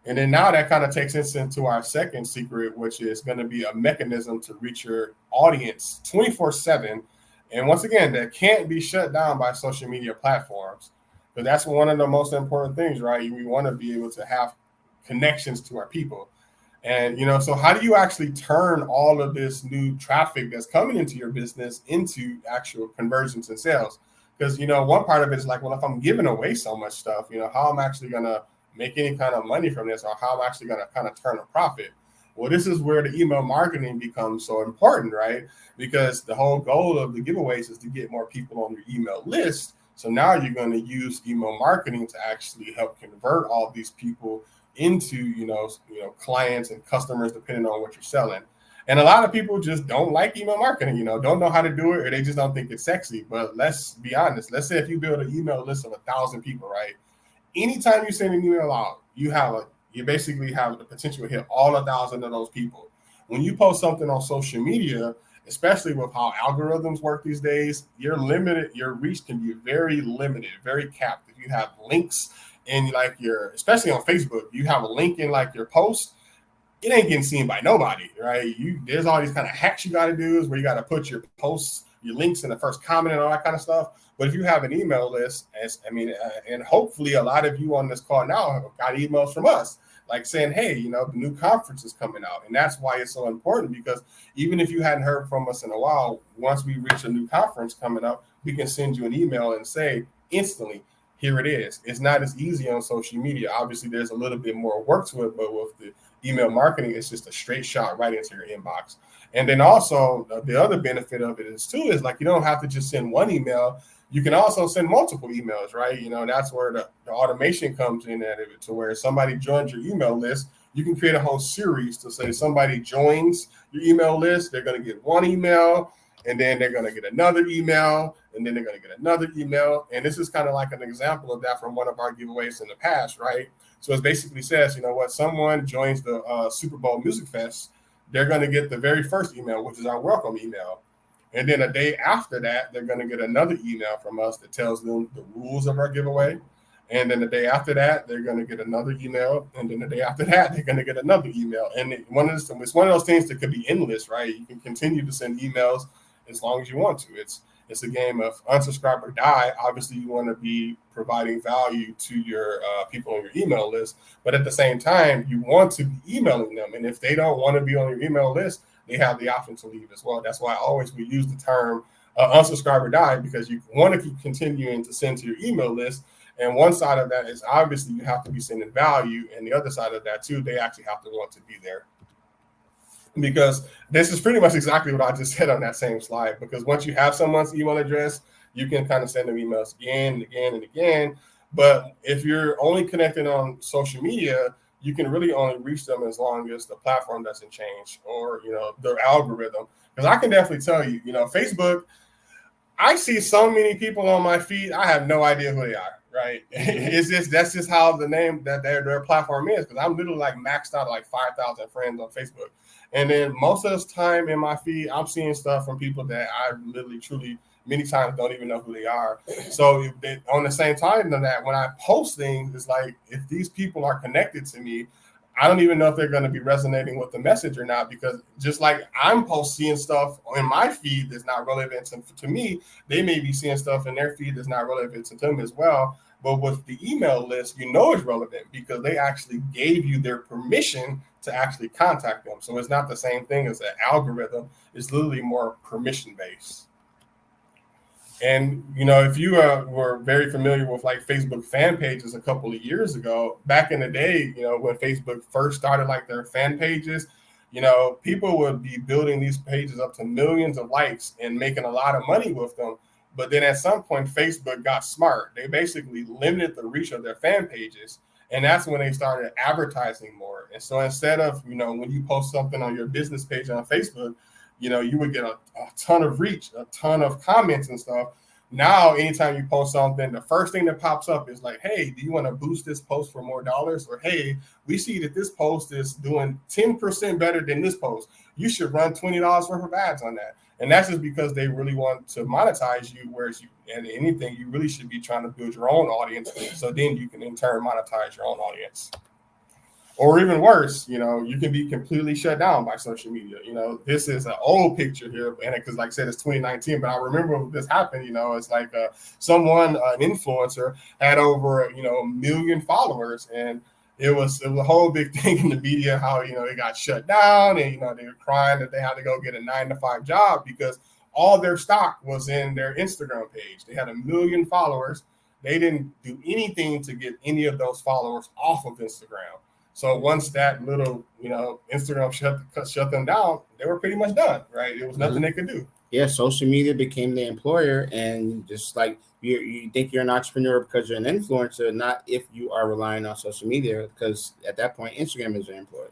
And then now that kind of takes us into our second secret, which is going to be a mechanism to reach your audience 24/7. And once again, that can't be shut down by social media platforms. But that's one of the most important things, right? We want to be able to have connections to our people. And, so how do you actually turn all of this new traffic that's coming into your business into actual conversions and sales? Because, one part of it is like, well, if I'm giving away so much stuff, how I'm actually going to make any kind of money from this, or how I'm actually going to kind of turn a profit. Well, this is where the email marketing becomes so important, right? Because the whole goal of the giveaways is to get more people on your email list. So now you're going to use email marketing to actually help convert all these people into, clients and customers, depending on what you're selling. And a lot of people just don't like email marketing, don't know how to do it, or they just don't think it's sexy. But let's be honest. Let's say if you build an email list of 1,000 people, right? Anytime you send an email out, you basically have the potential to hit all 1,000 of those people. When you post something on social media especially with how algorithms work these days, you're limited. Your reach can be very limited, very capped. If you have links in like especially on Facebook, you have a link in like your post, it ain't getting seen by nobody, right? There's all these kind of hacks you got to do is where you got to put your posts, your links in the first comment and all that kind of stuff. But if you have an email list, and hopefully a lot of you on this call now have got emails from us, like saying, hey, the new conference is coming out. And that's why it's so important, because even if you hadn't heard from us in a while, once we reach a new conference coming up, we can send you an email and say instantly, here it is. It's not as easy on social media. Obviously, there's a little bit more work to it, but with the email marketing, it's just a straight shot right into your inbox. And then also the other benefit of it is like, you don't have to just send one email. You can also send multiple emails, right? That's where the automation comes in at it, to where somebody joins your email list. You can create a whole series to say somebody joins your email list. They're going to get one email, and then they're going to get another email, and then they're going to get another email. And this is kind of like an example of that from one of our giveaways in the past, right? So it basically says, someone joins the Super Bowl Music Fest, they're going to get the very first email, which is our welcome email. And then a day after that, they're going to get another email from us that tells them the rules of our giveaway. And then the day after that, they're going to get another email. And then the day after that, they're going to get another email. And it's one of those things that could be endless, right? You can continue to send emails as long as you want to. It's a game of unsubscribe or die. Obviously, you want to be providing value to your people on your email list. But at the same time, you want to be emailing them. And if they don't want to be on your email list, they have the option to leave as well. That's why we use the term unsubscribe or die, because you want to keep continuing to send to your email list. And one side of that is obviously you have to be sending value. And the other side of that too, they actually have to want to be there. Because this is pretty much exactly what I just said on that same slide. Because once you have someone's email address, you can kind of send them emails again and again and again. But if you're only connected on social media, you can really only reach them as long as the platform doesn't change, or their algorithm. Because I can definitely tell you, Facebook, I see so many people on my feed, I have no idea who they are, right? That's just how the name that their platform is. Because I'm literally like maxed out like 5,000 friends on Facebook. And then most of the time in my feed, I'm seeing stuff from people that I literally, truly, many times don't even know who they are. So on the same time than that, when I post things, it's like, if these people are connected to me, I don't even know if they're going to be resonating with the message or not, because just like I'm seeing stuff in my feed that's not relevant to me, they may be seeing stuff in their feed that's not relevant to them as well. But with the email list, it's relevant because they actually gave you their permission to actually contact them. So it's not the same thing as an algorithm. It's literally more permission based. And, if you were very familiar with like Facebook fan pages a couple of years ago, back in the day, when Facebook first started like their fan pages, people would be building these pages up to millions of likes and making a lot of money with them. But then at some point, Facebook got smart. They basically limited the reach of their fan pages. And that's when they started advertising more. And so instead of, when you post something on your business page on Facebook, you would get a ton of reach, a ton of comments and stuff. Now, anytime you post something, the first thing that pops up is like, hey, do you want to boost this post for more dollars? Or, hey, we see that this post is doing 10% better than this post. You should run $20 worth of ads on that. And that's just because they really want to monetize you, whereas and anything, you really should be trying to build your own audience. So then you can in turn monetize your own audience. Or even worse, you can be completely shut down by social media. This is an old picture here, and because like I said, it's 2019, but I remember when this happened. It's like an influencer had over a million followers, and it was a whole big thing in the media how it got shut down, and they were crying that they had to go get a 9-to-5 job because all their stock was in their Instagram page. They had 1 million followers. They didn't do anything to get any of those followers off of Instagram. So once that little, Instagram shut them down, they were pretty much done, right? There was nothing they could do. Yeah, social media became the employer, and just like you think you're an entrepreneur because you're an influencer, not if you are relying on social media, because at that point, Instagram is your employer.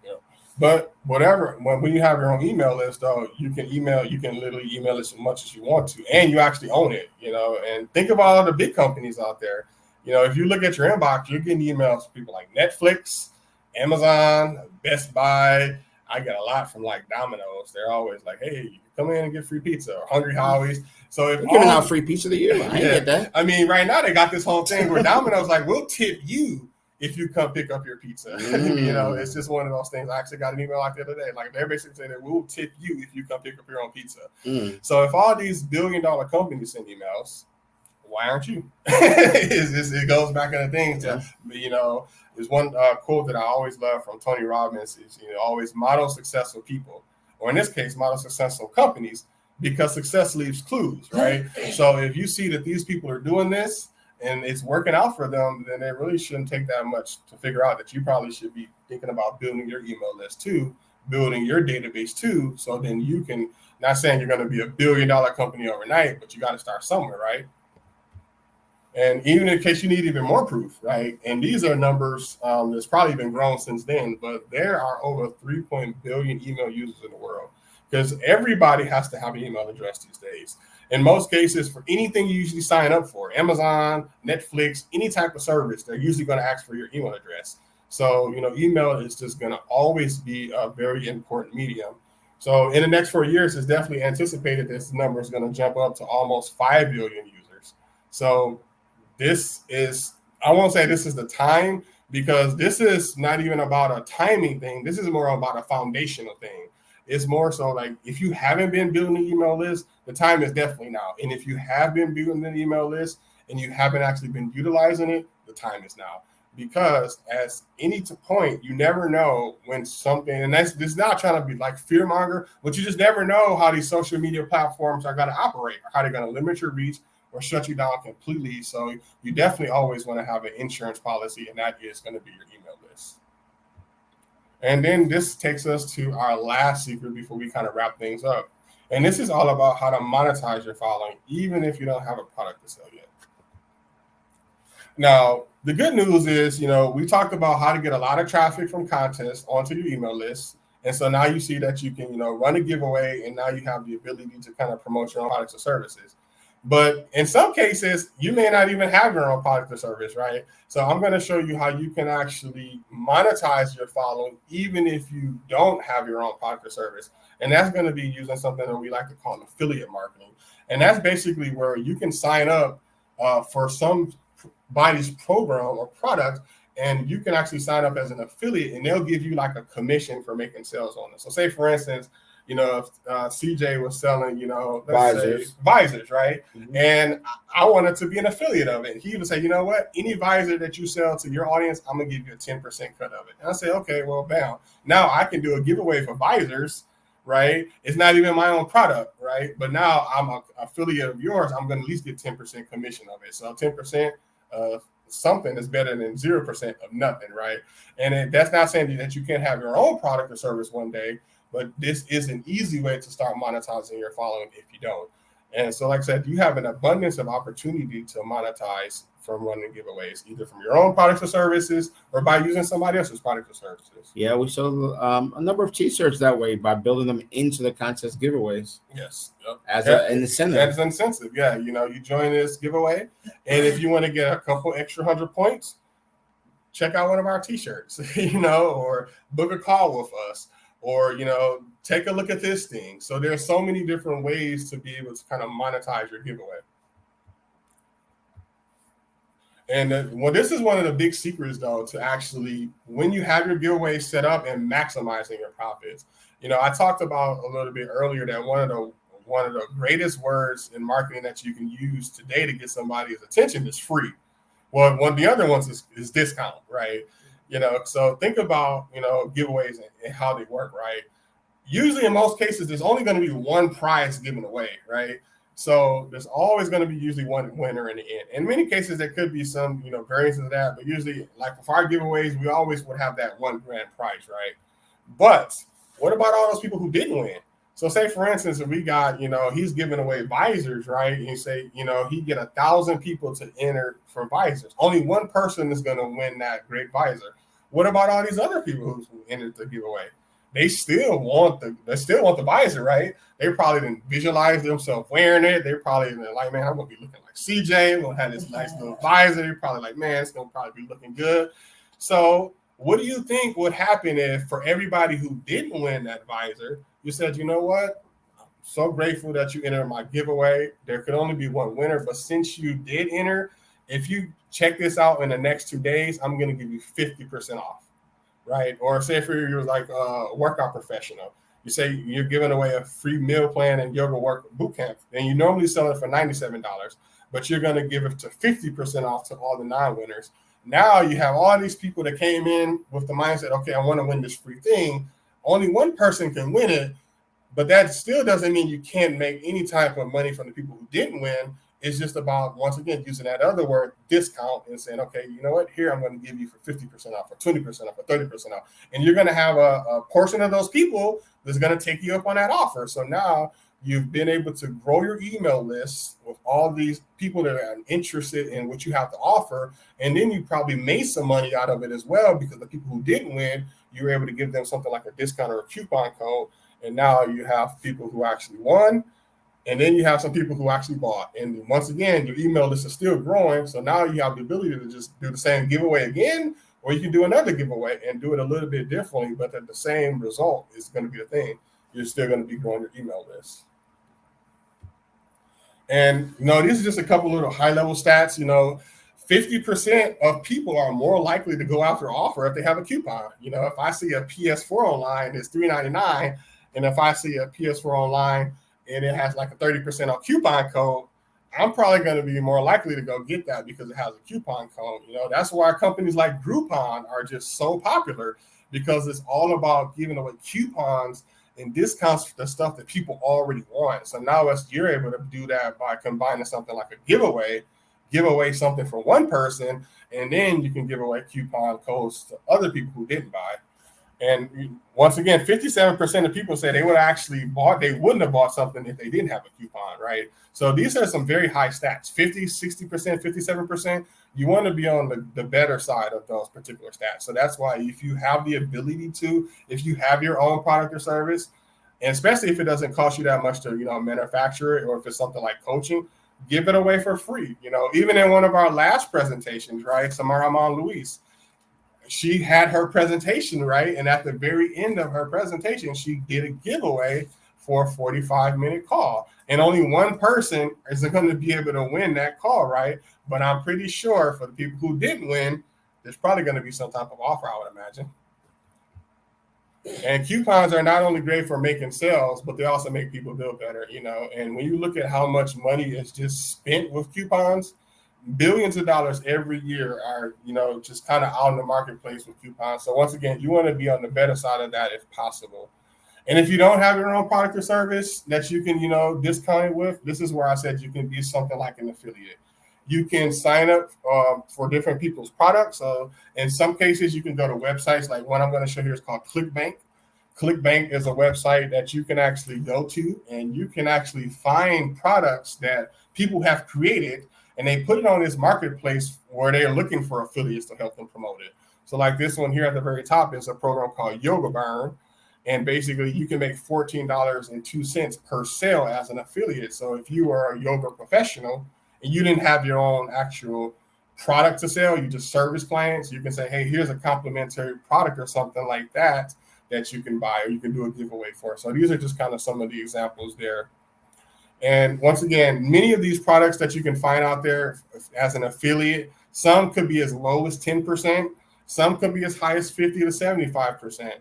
Yeah. But whatever, when you have your own email list, though, you can literally email it as much as you want to, and you actually own it, and think of all the big companies out there. If you look at your inbox, you're getting emails from people like Netflix, Amazon, Best Buy. I get a lot from like Domino's. They're always like, hey, come in and get free pizza, or Hungry Howie's. So if they're giving out free pizza to you, I ain't get that. I mean, right now they got this whole thing where Domino's like, we'll tip you if you come pick up your pizza. You know, it's just one of those things. I actually got an email like the other day. Like they're basically saying that we'll tip you if you come pick up your own pizza. So if all these billion-dollar companies send emails, why aren't you? It goes back into things. You know, there's one quote that I always love from Tony Robbins is, you know, always model successful people, or in this case, model successful companies, because success leaves clues, right? So if you see that these people are doing this and it's working out for them, then it really shouldn't take that much to figure out that you probably should be thinking about building your email list too, building your database too. So then you can, not saying you're going to be $1 billion company overnight, but you got to start somewhere, right? And even in case you need even more proof, right? And these are numbers that's probably been grown since then, but there are over 3 billion email users in the world, because everybody has to have an email address these days. In most cases, for anything you usually sign up for, Amazon, Netflix, any type of service, they're usually going to ask for your email address. So, you know, email is just going to always be a very important medium. So in the next 4 years, it's definitely anticipated this number is going to jump up to almost 5 billion users. So this is, I won't say this is the time, because this is not even about a timing thing. This is more about a foundational thing. It's more so like, if you haven't been building an email list, the time is definitely now. And if you have been building an email list and you haven't actually been utilizing it, the time is now. Because as any point, you never know when something, and this is not trying to be like fear monger, but you just never know how these social media platforms are going to operate, or how they're going to limit your reach or shut you down completely. So you definitely always want to have an insurance policy, and that is going to be your email list. And then this takes us to our last secret before we kind of wrap things up. And this is all about how to monetize your following, even if you don't have a product to sell yet. Now, the good news is, you know, we talked about how to get a lot of traffic from contests onto your email list. And so now you see that you can, you know, run a giveaway, and now you have the ability to kind of promote your own products or services. But in some cases, you may not even have your own product or service, right? So I'm going to show you how you can actually monetize your following, even if you don't have your own product or service. And that's going to be using something that we like to call affiliate marketing. And that's basically where you can sign up for somebody's program or product, and you can actually sign up as an affiliate, and they'll give you like a commission for making sales on it. So say, for instance, you know, if CJ was selling, you know, visors, right? Mm-hmm. And I wanted to be an affiliate of it. He would say, you know what, any visor that you sell to your audience, I'm going to give you a 10% cut of it. And I say, okay, well, bam. Now I can do a giveaway for visors, right? It's not even my own product, right? But now I'm an affiliate of yours. I'm going to at least get 10% commission of it. So 10% of something is better than 0% of nothing, right? And that's not saying that you can't have your own product or service one day, but this is an easy way to start monetizing your following if you don't. And so, like I said, you have an abundance of opportunity to monetize from running giveaways, either from your own products or services or by using somebody else's products or services. Yeah, we sold a number of t-shirts that way by building them into the contest giveaways. Yes. Yep. As an incentive. As an incentive, yeah. You know, you join this giveaway, and if you want to get a couple extra 100 points, check out one of our t-shirts, you know, or book a call with us. Or, you know, take a look at this thing. So there's so many different ways to be able to kind of monetize your giveaway. And well, this is one of the big secrets, though, to actually, when you have your giveaway set up and maximizing your profits. You know, I talked about a little bit earlier that one of the greatest words in marketing that you can use today to get somebody's attention is free. Well, one of the other ones is discount, right? You know, so think about, you know, giveaways and how they work, right? Usually in most cases, there's only going to be one prize given away, right? So there's always going to be usually one winner in the end. In many cases, there could be some, you know, variances of that, but usually, like for our giveaways, we always would have that one grand prize, right? But what about all those people who didn't win? So say, for instance, if we got, you know, he's giving away visors, right? And you say, you know, he get 1,000 people to enter for visors. Only one person is going to win that great visor. What about all these other people who entered the giveaway? They still want the visor, right? They probably didn't visualize themselves wearing it. They probably didn't like, man, I'm gonna be looking like CJ. I'm gonna have this nice little visor. They're probably like, man, it's gonna probably be looking good. So What do you think would happen if for everybody who didn't win that visor, you said, you know what? So grateful that you entered my giveaway. There could only be one winner, but since you did enter, if you check this out in the next 2 days, I'm going to give you 50% off, right? Or say if you're like a workout professional, you say you're giving away a free meal plan and yoga work boot camp, and you normally sell it for $97, but you're going to give it to 50% off to all the non-winners. Now you have all these people that came in with the mindset, okay, I want to win this free thing. Only one person can win it, but that still doesn't mean you can't make any type of money from the people who didn't win. It's just about, once again, using that other word, discount, and saying, okay, you know what? Here, I'm going to give you for 50% off, or 20% off, or 30% off. And you're going to have a portion of those people that's going to take you up on that offer. So now you've been able to grow your email list with all these people that are interested in what you have to offer. And then you probably made some money out of it as well, because the people who didn't win, you were able to give them something like a discount or a coupon code. And now you have people who actually won, and then you have some people who actually bought. And once again, your email list is still growing. So now you have the ability to just do the same giveaway again, or you can do another giveaway and do it a little bit differently, but the same result is going to be the thing. You're still going to be growing your email list. And, these are just a couple little high-level stats. 50% of people are more likely to go after an offer if they have a coupon. If I see a PS4 online, it's $399. And if I see a PS4 online and it has like a 30% off coupon code, I'm probably going to be more likely to go get that because it has a coupon code. That's why companies like Groupon are just so popular, because it's all about giving away coupons and discounts for the stuff that people already want. So now you're able to do that by combining something like a giveaway, give away something for one person, and then you can give away coupon codes to other people who didn't buy. And once again, 57% of people say they would they wouldn't have bought something if they didn't have a coupon, right? So these are some very high stats, 50, 60%, 57%. You want to be on the better side of those particular stats. So that's why if you have the ability to, if you have your own product or service, and especially if it doesn't cost you that much to, manufacture it, or if it's something like coaching, give it away for free. Even in one of our last presentations, right, Samara Mon Luis, she had her presentation, right? And at the very end of her presentation, she did a giveaway for a 45-minute call. And only one person is going to be able to win that call, right? But I'm pretty sure for the people who didn't win, there's probably going to be some type of offer, I would imagine. And coupons are not only great for making sales, but they also make people feel better, And when you look at how much money is just spent with coupons, billions of dollars every year are, just kind of out in the marketplace with coupons. So once again, you want to be on the better side of that if possible. And if you don't have your own product or service that you can, discount it with, this is where I said you can be something like an affiliate. You can sign up for different people's products. So in some cases, you can go to websites like one I'm going to show here is called ClickBank. ClickBank is a website that you can actually go to, and you can actually find products that people have created, and they put it on this marketplace where they're looking for affiliates to help them promote it. So like this one here at the very top is a program called Yoga Burn. And basically you can make $14.02 per sale as an affiliate. So if you are a yoga professional and you didn't have your own actual product to sell, you just service clients, you can say, hey, here's a complimentary product or something like that you can buy, or you can do a giveaway for. So these are just kind of some of the examples there. And once again, many of these products that you can find out there as an affiliate, some could be as low as 10%, some could be as high as 50 to 75%.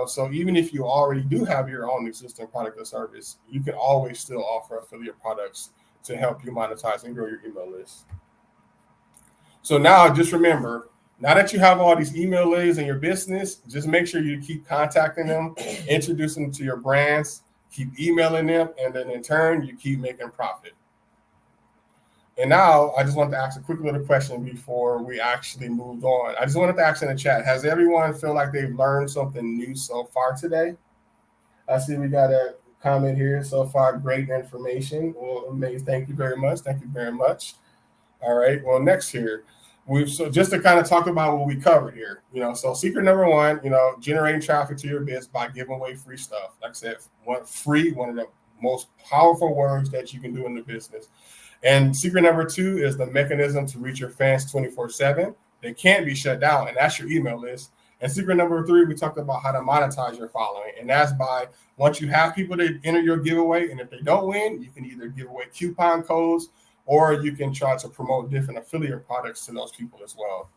So even if you already do have your own existing product or service, you can always still offer affiliate products to help you monetize and grow your email list. So now just remember, now that you have all these email lists in your business, just make sure you keep contacting them, introduce them to your brands, keep emailing them, and then in turn, you keep making profit. And now I just wanted to ask a quick little question before we actually moved on. I just wanted to ask in the chat, has everyone feel like they've learned something new so far today? I see we got a comment here so far. Great information. Well, amazing. Thank you very much. Thank you very much. All right. Well, next here, so just to kind of talk about what we covered here, so secret number one, generating traffic to your business by giving away free stuff. Like I said, one of the most powerful words that you can do in the business. And secret number two is the mechanism to reach your fans 24/7. They can't be shut down, and that's your email list. And secret number 3, we talked about how to monetize your following. And that's by, once you have people that enter your giveaway, and if they don't win, you can either give away coupon codes, or you can try to promote different affiliate products to those people as well.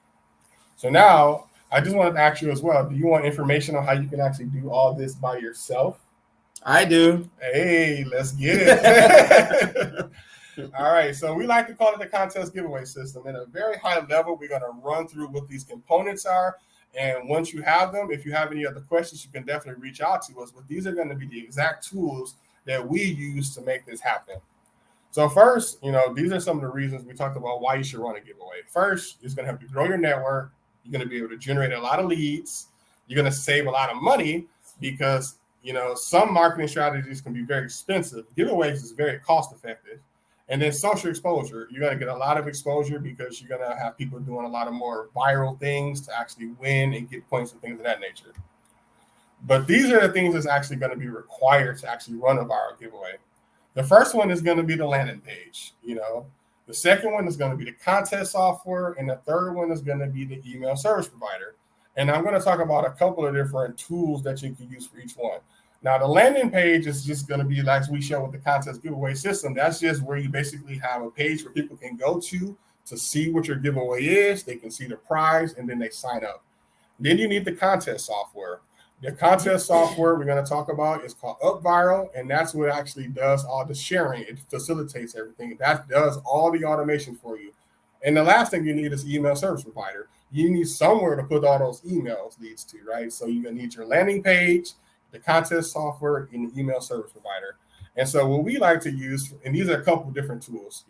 So now, I just wanted to ask you as well, do you want information on how you can actually do all this by yourself? I do. Hey, let's get it. All right, so we like to call it the contest giveaway system. At a very high level, we're going to run through what these components are. And once you have them, if you have any other questions, you can definitely reach out to us. But these are going to be the exact tools that we use to make this happen. So first, these are some of the reasons we talked about why you should run a giveaway. First, it's going to help you grow your network. You're going to be able to generate a lot of leads. You're going to save a lot of money because, some marketing strategies can be very expensive. Giveaways is very cost effective. And then social exposure, you're going to get a lot of exposure because you're going to have people doing a lot of more viral things to actually win and get points and things of that nature. But these are the things that's actually going to be required to actually run a viral giveaway. The first one is going to be the landing page. The second one is going to be the contest software. And the third one is going to be the email service provider. And I'm going to talk about a couple of different tools that you can use for each one. Now, the landing page is just going to be like we show with the contest giveaway system. That's just where you basically have a page where people can go to see what your giveaway is. They can see the prize, and then they sign up. Then you need the contest software. The contest software we're going to talk about is called UpViral, and that's what actually does all the sharing. It facilitates everything. That does all the automation for you. And the last thing you need is email service provider. You need somewhere to put all those emails leads to, right? So you're going to need your landing page, the contest software, and the email service provider. And so what we like to use, and these are a couple different tools.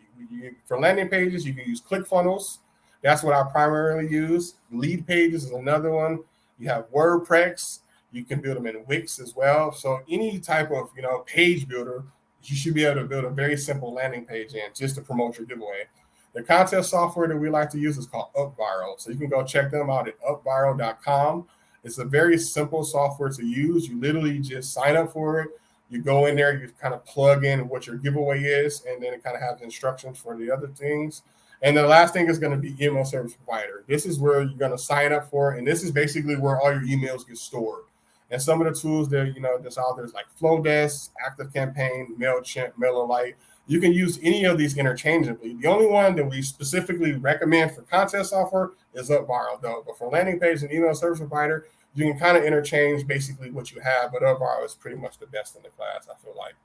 For landing pages, you can use ClickFunnels. That's what I primarily use. Lead pages is another one. You have WordPress. You can build them in Wix as well. So any type of page builder, you should be able to build a very simple landing page in just to promote your giveaway. The contest software that we like to use is called UpViral. So you can go check them out at upviral.com. It's a very simple software to use. You literally just sign up for it. You go in there, you kind of plug in what your giveaway is, and then it kind of has instructions for the other things. And the last thing is going to be email service provider. This is where you're going to sign up for, and this is basically where all your emails get stored. And some of the tools that that's out there is like Flowdesk, ActiveCampaign, MailChimp, MailerLite. You can use any of these interchangeably. The only one that we specifically recommend for contest software is UpViral, though. But for landing page and email service provider, you can kind of interchange basically what you have, but UpViral is pretty much the best in the class, I feel like.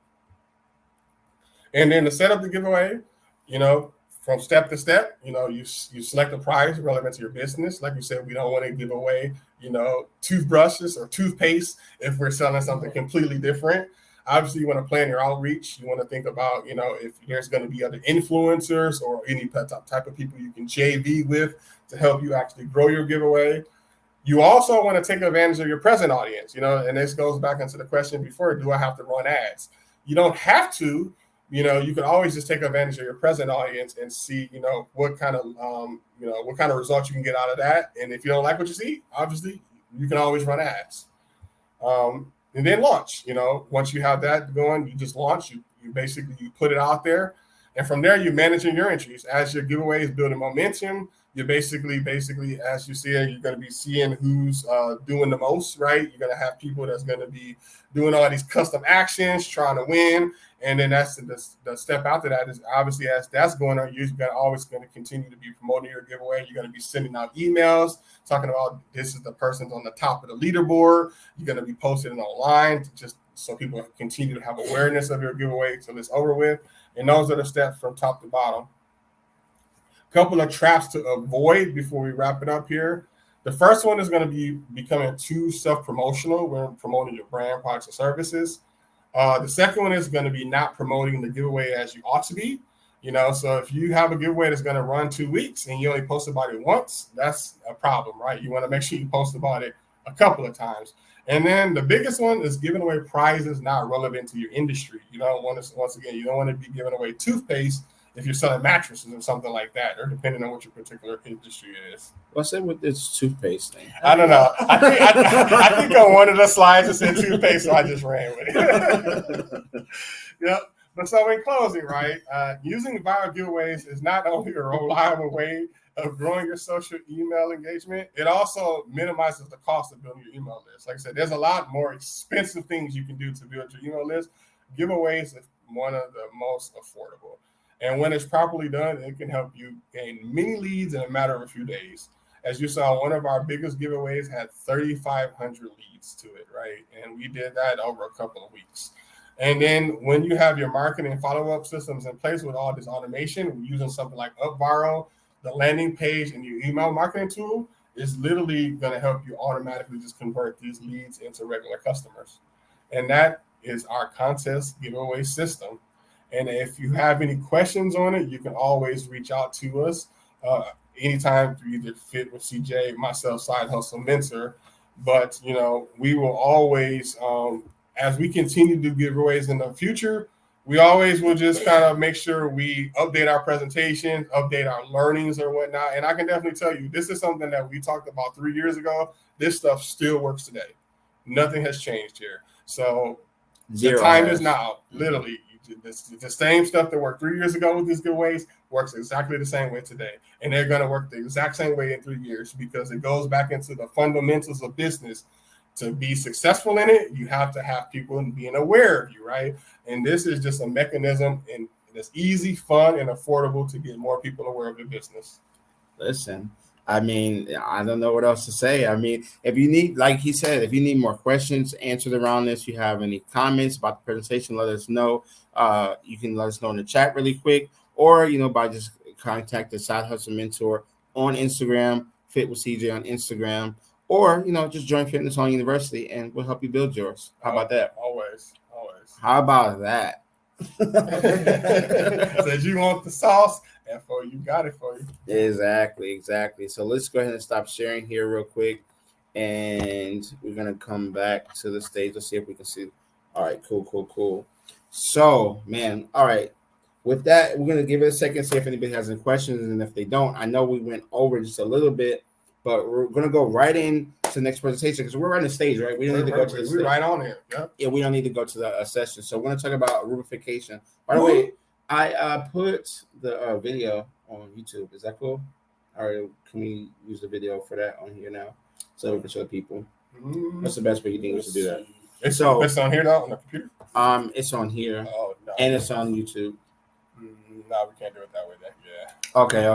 And then to set up the giveaway, from step to step, you select a prize relevant to your business. Like you said, we don't want to give away, toothbrushes or toothpaste if we're selling something completely different. Obviously, you want to plan your outreach. You want to think about, if there's going to be other influencers or any type of people you can JV with to help you actually grow your giveaway. You also want to take advantage of your present audience, and this goes back into the question before, do I have to run ads? You don't have to. You can always just take advantage of your present audience and see, what kind of results you can get out of that. And if you don't like what you see, obviously, you can always run ads. And then launch. Once you have that going, you just launch. You basically put it out there, and from there you're managing your entries as your giveaway is building momentum. You're basically as you see it, you're going to be seeing who's doing the most, right? You're going to have people that's going to be doing all these custom actions, trying to win, and then that's the step after that is obviously as that's going on, you're always going to continue to be promoting your giveaway. You're going to be sending out emails talking about this is the person on the top of the leaderboard. You're going to be posting it online just so people continue to have awareness of your giveaway until it's over with. And those are the steps from top to bottom. Couple of traps to avoid before we wrap it up here. The first one is going to be becoming too self-promotional when promoting your brand, products, and services. The second one is going to be not promoting the giveaway as you ought to be. So if you have a giveaway that's going to run 2 weeks and you only post about it once, that's a problem, right? You want to make sure you post about it a couple of times. And then the biggest one is giving away prizes not relevant to your industry. You don't want to, once again, you don't want to be giving away toothpaste if you're selling mattresses or something like that, or depending on what your particular industry is. What's it with this toothpaste thing? I don't know. I think on one of the slides it said toothpaste, so I just ran with it. Yep. But so in closing, right, using viral giveaways is not only a reliable way of growing your social email engagement, it also minimizes the cost of building your email list. Like I said, there's a lot more expensive things you can do to build your email list. Giveaways is one of the most affordable. And when it's properly done, it can help you gain many leads in a matter of a few days. As you saw, one of our biggest giveaways had 3,500 leads to it, right? And we did that over a couple of weeks. And then when you have your marketing follow-up systems in place with all this automation, we're using something like UpViral, the landing page and your email marketing tool is literally going to help you automatically just convert these leads into regular customers. And that is our contest giveaway system. And if you have any questions on it, you can always reach out to us anytime through either Fit with CJ, myself, Side Hustle Mentor. But, we will always, as we continue to do giveaways in the future, we always will just kind of make sure we update our presentations, update our learnings or whatnot. And I can definitely tell you, this is something that we talked about 3 years ago. This stuff still works today. Nothing has changed here. So the time is now. Literally, the same stuff that worked 3 years ago with these giveaways works exactly the same way today. And they're going to work the exact same way in 3 years because it goes back into the fundamentals of business. To be successful in it, you have to have people being aware of you, right? And this is just a mechanism, and it's easy, fun, and affordable to get more people aware of your business. Listen, I mean, I don't know what else to say. I mean, if you need, like he said, if you need more questions answered around this, you have any comments about the presentation, let us know. You can let us know in the chat really quick, or, by just contact the Side Hustle Mentor on Instagram, Fit with CJ on Instagram. Or, just join Fitness on University and we'll help you build yours. How about that? Always. How about that? Said you want the sauce, and for you got it for you. Exactly. So let's go ahead and stop sharing here real quick. And we're going to come back to the stage. Let's see if we can see. All right, cool. So, man, all right. With that, we're going to give it a second, see if anybody has any questions. And if they don't, I know we went over just a little bit. But we're going to go right in to the next presentation because we're right on the stage, right? We don't need to go to the stage. We're right on here. Yeah, we don't need to go to the session. So we're going to talk about rubrification. By the way, I put the video on YouTube. Is that cool? All right, can we use the video for that on here now so we can show people? What's the best way you think we should do that? It's on here now on the computer? It's on here. Oh, no. And it's on YouTube. No, we can't do it that way then. Yeah. Okay.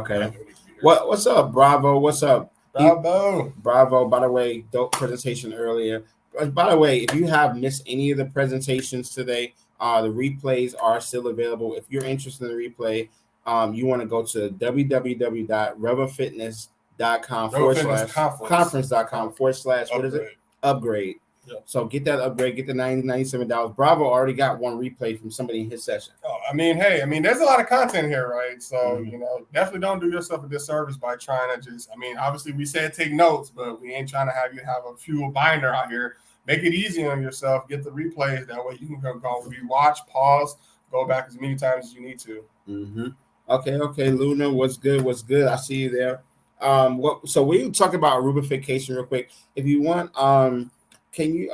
What's up, Bravo? What's up? Bravo. By the way, dope presentation earlier. By the way, if you have missed any of the presentations today, the replays are still available. If you're interested in the replay, you want to go to www.revafitness.com/conference.com/what is it? Upgrade. Yep. So get that upgrade, get the $97. Bravo already got one replay from somebody in his session. There's a lot of content here, right? So, definitely don't do yourself a disservice by trying to obviously we said take notes, but we ain't trying to have you have a fuel binder out here. Make it easy on yourself. Get the replays. That way you can go rewatch, pause, go back as many times as you need to. Okay. Luna, what's good? I see you there. So we talk about rubrification real quick. If you want, can you,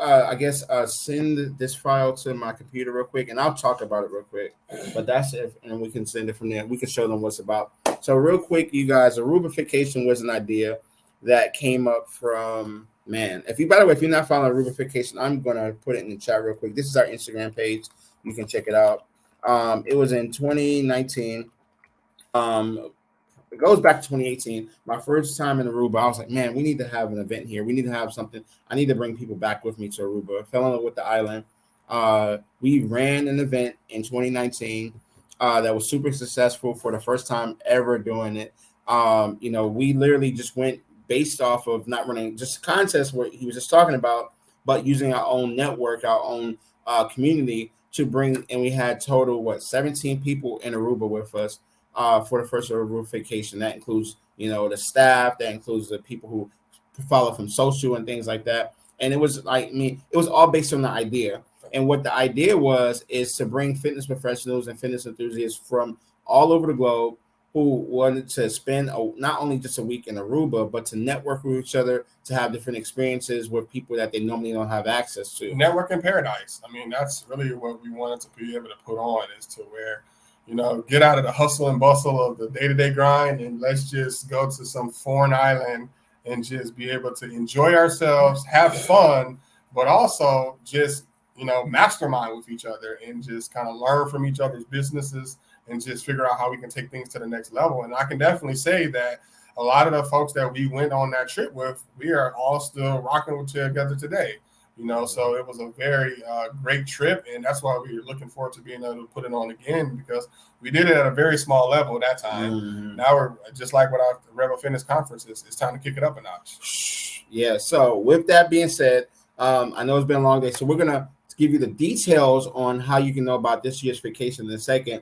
send this file to my computer real quick, and I'll talk about it real quick. But that's it, and we can send it from there. We can show them what's about. So real quick, you guys, a rubrification was an idea that came up from, if you're not following rubrification, I'm going to put it in the chat real quick. This is our Instagram page. You can check it out. It was in 2019. It goes back to 2018. My first time in Aruba, I was like, man, we need to have an event here. We need to have something. I need to bring people back with me to Aruba. I fell in love with the island. We ran an event in 2019 that was super successful for the first time ever doing it. We literally just went based off of not running just a contest where he was just talking about, but using our own network, our own community to bring, and we had total, 17 people in Aruba with us. For the first rubrification. That includes, the staff, that includes the people who follow from social and things like that. And it was it was all based on the idea. And what the idea is to bring fitness professionals and fitness enthusiasts from all over the globe who wanted to spend not only just a week in Aruba, but to network with each other, to have different experiences with people that they normally don't have access to. Networking paradise. I mean, that's really what we wanted to be able to put on, is to where, get out of the hustle and bustle of the day-to-day grind, and let's just go to some foreign island and just be able to enjoy ourselves, have fun, but also just, mastermind with each other and just kind of learn from each other's businesses and just figure out how we can take things to the next level. And I can definitely say that a lot of the folks that we went on that trip with, we are all still rocking together today. So it was a very great trip, and that's why we were looking forward to being able to put it on again, because we did it at a very small level that time. Mm-hmm. Now we're just like with our Rebel Fitness conferences. It's time to kick it up a notch. Yeah. So with that being said, I know it's been a long day, so we're gonna give you the details on how you can know about this year's vacation in a second.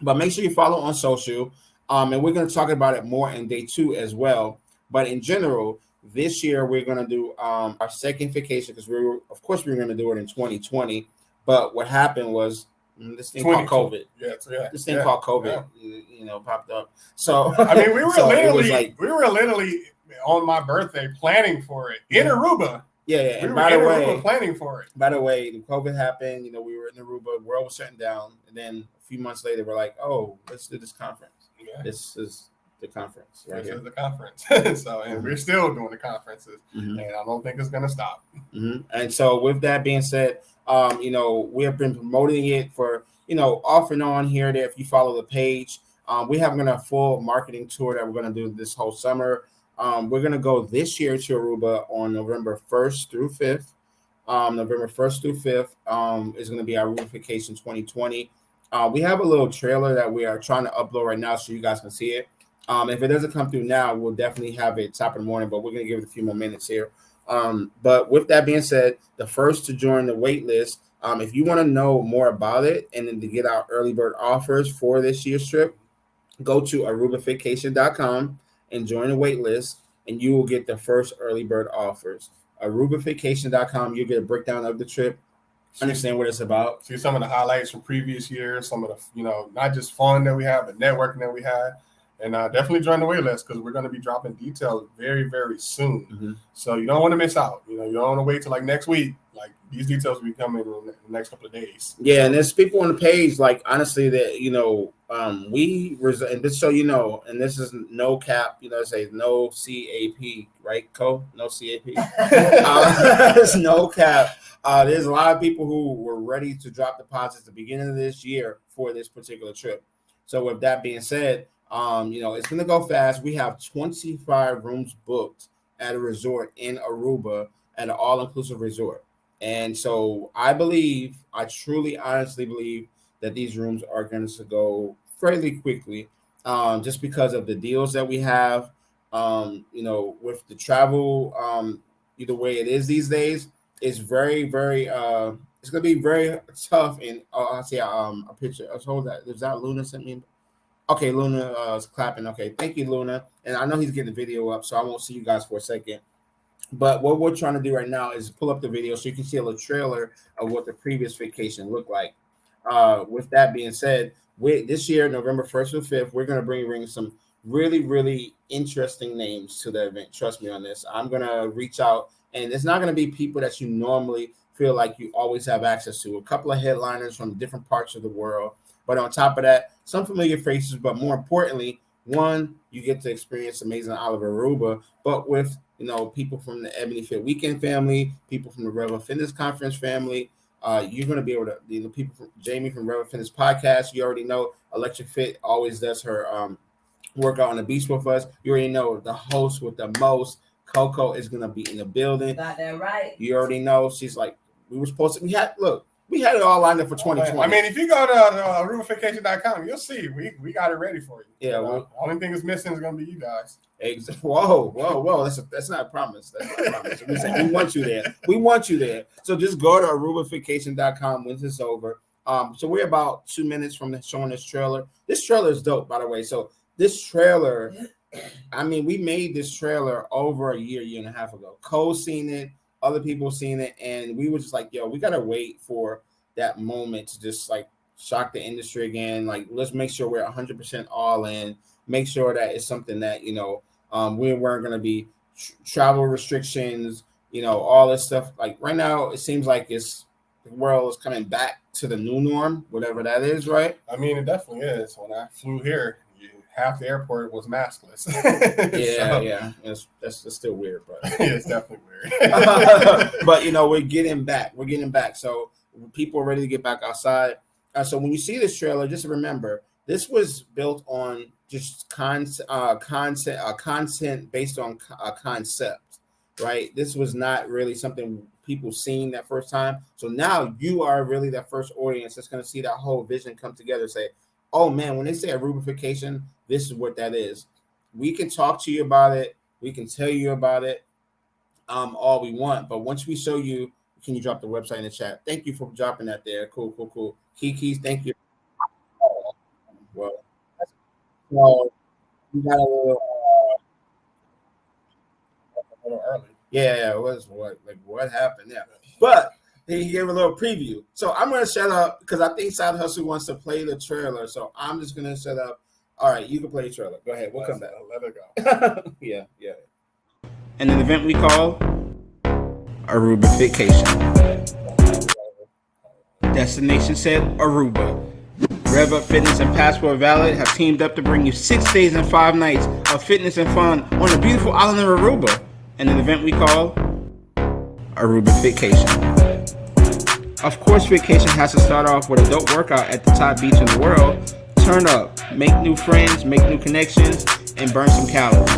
But make sure you follow on social, and we're going to talk about it more in day 2 as well. But in general, this year we're going to do our second vacation, because we were going to do it in 2020. But what happened was this thing called COVID. This thing called COVID, popped up. So I mean, we were literally on my birthday planning for it in Aruba. Yeah. And by the way, planning for it. By the way, the COVID happened. We were in Aruba. The world was shutting down, and then a few months later, we're like, "Oh, let's do this conference." Yeah. This is the conference. This is the conference. And we're still doing the conferences, and I don't think it's going to stop. And so, with that being said, we have been promoting it for off and on here and there. If you follow the page, we have a full marketing tour that we're going to do this whole summer. We're going to go this year to Aruba on November 1st through 5th. November 1st through 5th is going to be our Aruba Vacation 2020. We have a little trailer that we are trying to upload right now so you guys can see it. If it doesn't come through now, we'll definitely have it top of the morning, but we're going to give it a few more minutes here. But with that being said, the first to join the wait list, if you want to know more about it and then to get our early bird offers for this year's trip, go to arubavacation.com and join the wait list, and you will get the first early bird offers. arubavacation.com, you'll get a breakdown of the trip, understand what it's about. See some of the highlights from previous years, some of the, not just fun that we have, but networking that we had. And definitely join the wait list, because we're going to be dropping details very, very soon. So you don't want to miss out. You don't want to wait till like next week. Like, these details will be coming in the next couple of days. Yeah, and there's people on the page, like, honestly, that and just so you know, and this is no cap, say no CAP, right, Co? No CAP. There's no cap. There's a lot of people who were ready to drop deposits at the beginning of this year for this particular trip. So with that being said, it's going to go fast. We have 25 rooms booked at a resort in Aruba, at an all-inclusive resort. And so I truly, honestly believe that these rooms are going to go fairly quickly, just because of the deals that we have, with the travel, the way it is these days. It's very, very, it's going to be very tough. And I'll see a picture. I told that. Is that Luna sent me? Okay, Luna is clapping. Okay, thank you, Luna. And I know he's getting the video up, so I won't see you guys for a second. But what we're trying to do right now is pull up the video so you can see a little trailer of what the previous vacation looked like. With that being said, this year, November 1st or 5th, we're going to bring some really, really interesting names to the event. Trust me on this. I'm going to reach out, and it's not going to be people that you normally feel like you always have access to. A couple of headliners from different parts of the world. But on top of that, some familiar faces, but more importantly, one, you get to experience amazing Oliver Aruba, but with people from the Ebony Fit Weekend family, people from the Rebel Fitness Conference family. You're going to be able to, people from Jamie from Rebel Fitness Podcast. You already know Electric Fit always does her workout on the beach with us. You already know the host with the most, Coco, is going to be in the building. Got that right. You already know she's like, we had it all lined up for 2020. I mean, if you go to arubavacation.com, you'll see we got it ready for you. Yeah. The only thing that's missing is going to be you guys. Whoa. That's not a promise. That's not a promise. We say we want you there. We want you there. So just go to arubavacation.com when it's over. So we're about 2 minutes from showing this trailer. This trailer is dope, by the way. So this trailer, I mean, we made this trailer over a year and a half ago. Cole seen it. Other people seen it, and we were just like, yo, we gotta wait for that moment to just like shock the industry again. Like, let's make sure we're 100% all in. make sure that it's something that we weren't going to be travel restrictions, all this stuff. Like right now, it seems like the world is coming back to the new norm, whatever that is, right? I mean, it definitely is. When I flew here, half the airport was maskless. Yeah. That's still weird, but it's definitely weird. But we're getting back. So people are ready to get back outside. So when you see this trailer, just remember this was built on just content based on a concept, right? This was not really something people seen that first time. So now you are really that first audience that's going to see that whole vision come together. Say, oh man, when they say Arubification, this is what that is. We can talk to you about it. We can tell you about it all we want. But once we show you, can you drop the website in the chat? Thank you for dropping that there. Cool. Kiki's, thank you. Well, we got a little early. Yeah, it was what happened? Yeah. But he gave a little preview. So I'm going to shut up because I think Side Hustle wants to play the trailer. So I'm just going to shut up. All right, you can play the trailer. Go ahead. We'll come back. Let it go. Yeah. And an event we call Arubification. Destination said Aruba. Rev Up Fitness and Passport Valid have teamed up to bring you 6 days and 5 nights of fitness and fun on the beautiful island of Aruba. And an event we call Arubification. Of course, vacation has to start off with a dope workout at the top beach in the world. Turn up, make new friends, make new connections, and burn some calories.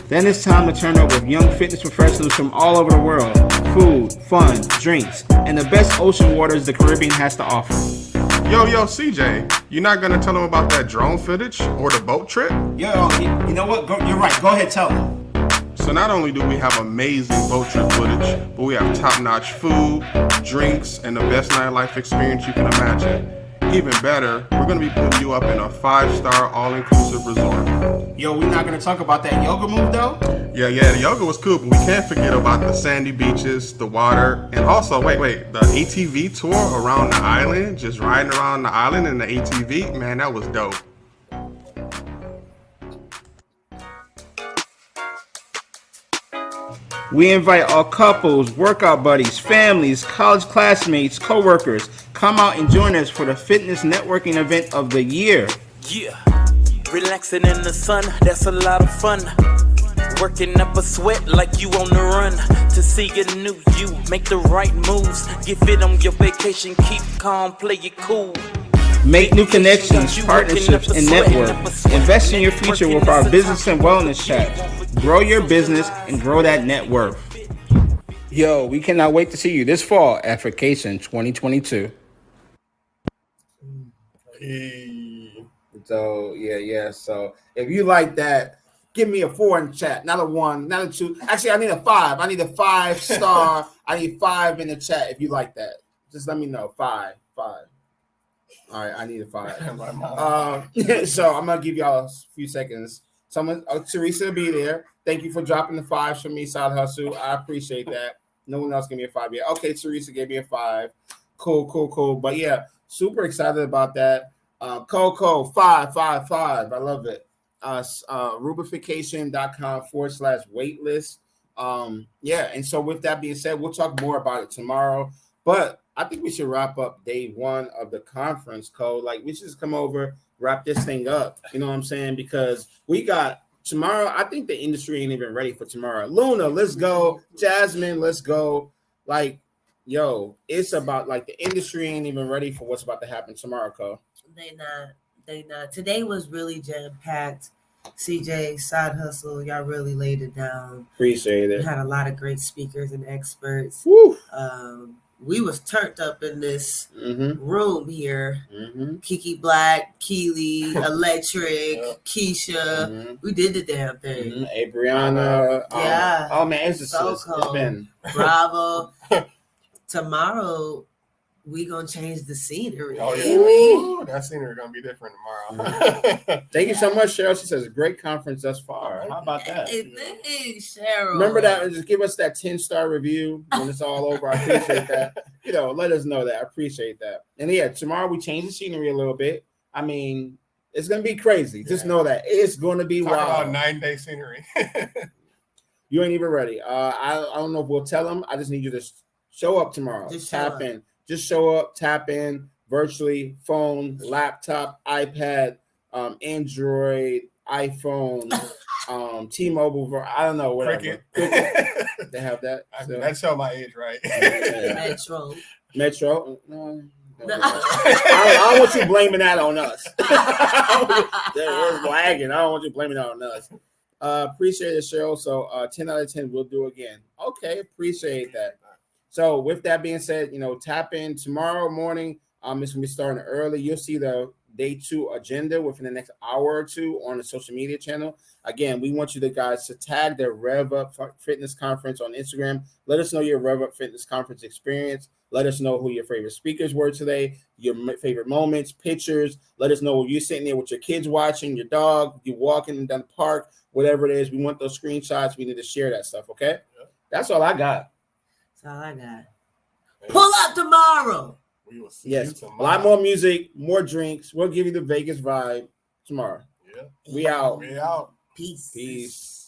Then it's time to turn up with young fitness professionals from all over the world. Food, fun, drinks, and the best ocean waters the Caribbean has to offer. Yo, CJ, you're not going to tell them about that drone footage or the boat trip? Yo, you know what? You're right. Go ahead, tell them. So not only do we have amazing boat trip footage, but we have top-notch food, drinks, and the best nightlife experience you can imagine. Even better, we're going to be putting you up in a 5-star all-inclusive resort. Yo, we're not going to talk about that yoga move, though? Yeah, the yoga was cool, but we can't forget about the sandy beaches, the water, and also, wait, the ATV tour around the island, just riding around the island in the ATV, man, that was dope. We invite all couples, workout buddies, families, college classmates, co-workers. Come out and join us for the fitness networking event of the year. Yeah, relaxing in the sun, that's a lot of fun. Working up a sweat like you on the run. To see a new you, make the right moves. Get fit on your vacation, keep calm, play it cool. Make new connections, partnerships, and network. Invest in your future with our business and wellness chat. Grow your business and grow that net worth. Yo, we cannot wait to see you this fall at Vacation 2022. So, yeah. So, if you like that, give me a 4 in the chat. Not a 1, not a 2. Actually, I need a 5. I need a 5-star. I need 5 in the chat if you like that. Just let me know. 5. All right, I need a 5. So I'm gonna give y'all a few seconds. Teresa will be there. Thank you for dropping the 5s for me, Side Hustle. I appreciate that. No one else gave me a 5 yet. Okay, Teresa gave me a 5. Cool. But yeah, super excited about that. Coco 5. I love it. Rubification.com/waitlist. Yeah, and so with that being said, we'll talk more about it tomorrow. But I think we should wrap up day 1 of the conference, Cole. Like, we should just come over, wrap this thing up. You know what I'm saying? Because we got tomorrow. I think the industry ain't even ready for tomorrow. Luna, let's go. Jasmine, let's go. Like, yo, it's about like the industry ain't even ready for what's about to happen tomorrow, Cole. They not. Today was really jam-packed. CJ, Side Hustle, y'all really laid it down. Appreciate it. We had a lot of great speakers and experts. Woo. We was turned up in this Mm-hmm. room here. Mm-hmm. Kiki Black, Keely, Electric, Yeah. Keisha. Mm-hmm. We did the damn thing. Mm-hmm. Hey, Brianna. Yeah. Oh man, it's cold. been. Bravo. Tomorrow, we gonna change the scenery. Oh, yeah. Ooh, that scenery gonna be different tomorrow. Thank you so much, Cheryl. She says a great conference thus far. How about that? Hey, thanks, Cheryl. Remember that, and just give us that 10-star review when it's all over. I appreciate that. Let us know that. I appreciate that. And yeah, tomorrow we change the scenery a little bit. I mean, It's gonna be crazy. Just know that it's gonna be Talk wild. about 9-day scenery. You ain't even ready. I don't know if we'll tell them. I just need you to show up tomorrow. Just tap in. Just show up. Tap in virtually. Phone, laptop, iPad, Android, iPhone, T-Mobile. I don't know. Whatever. Cricket. They have that. So. That show my age, right? Metro. No. I don't want you blaming that on us. It's lagging. I don't want you blaming that on us. Appreciate it, Cheryl. So 10 out of 10, we'll do again. Okay, appreciate that. So with that being said, tap in tomorrow morning. It's gonna be starting early. You'll see the day 2 agenda within the next hour or two on the social media channel. Again, we want you guys to tag the Rev Up Fitness Conference on Instagram. Let us know your Rev Up Fitness Conference experience. Let us know who your favorite speakers were today, your favorite moments, pictures. Let us know when you're sitting there with your kids watching, your dog, you walking down the park, whatever it is. We want those screenshots. We need to share that stuff, okay? Yep. That's all I got. That's all I got. Pull up tomorrow. We will see you tomorrow. A lot more music, more drinks. We'll give you the Vegas vibe tomorrow. Yeah. We out. We out. Peace. Peace.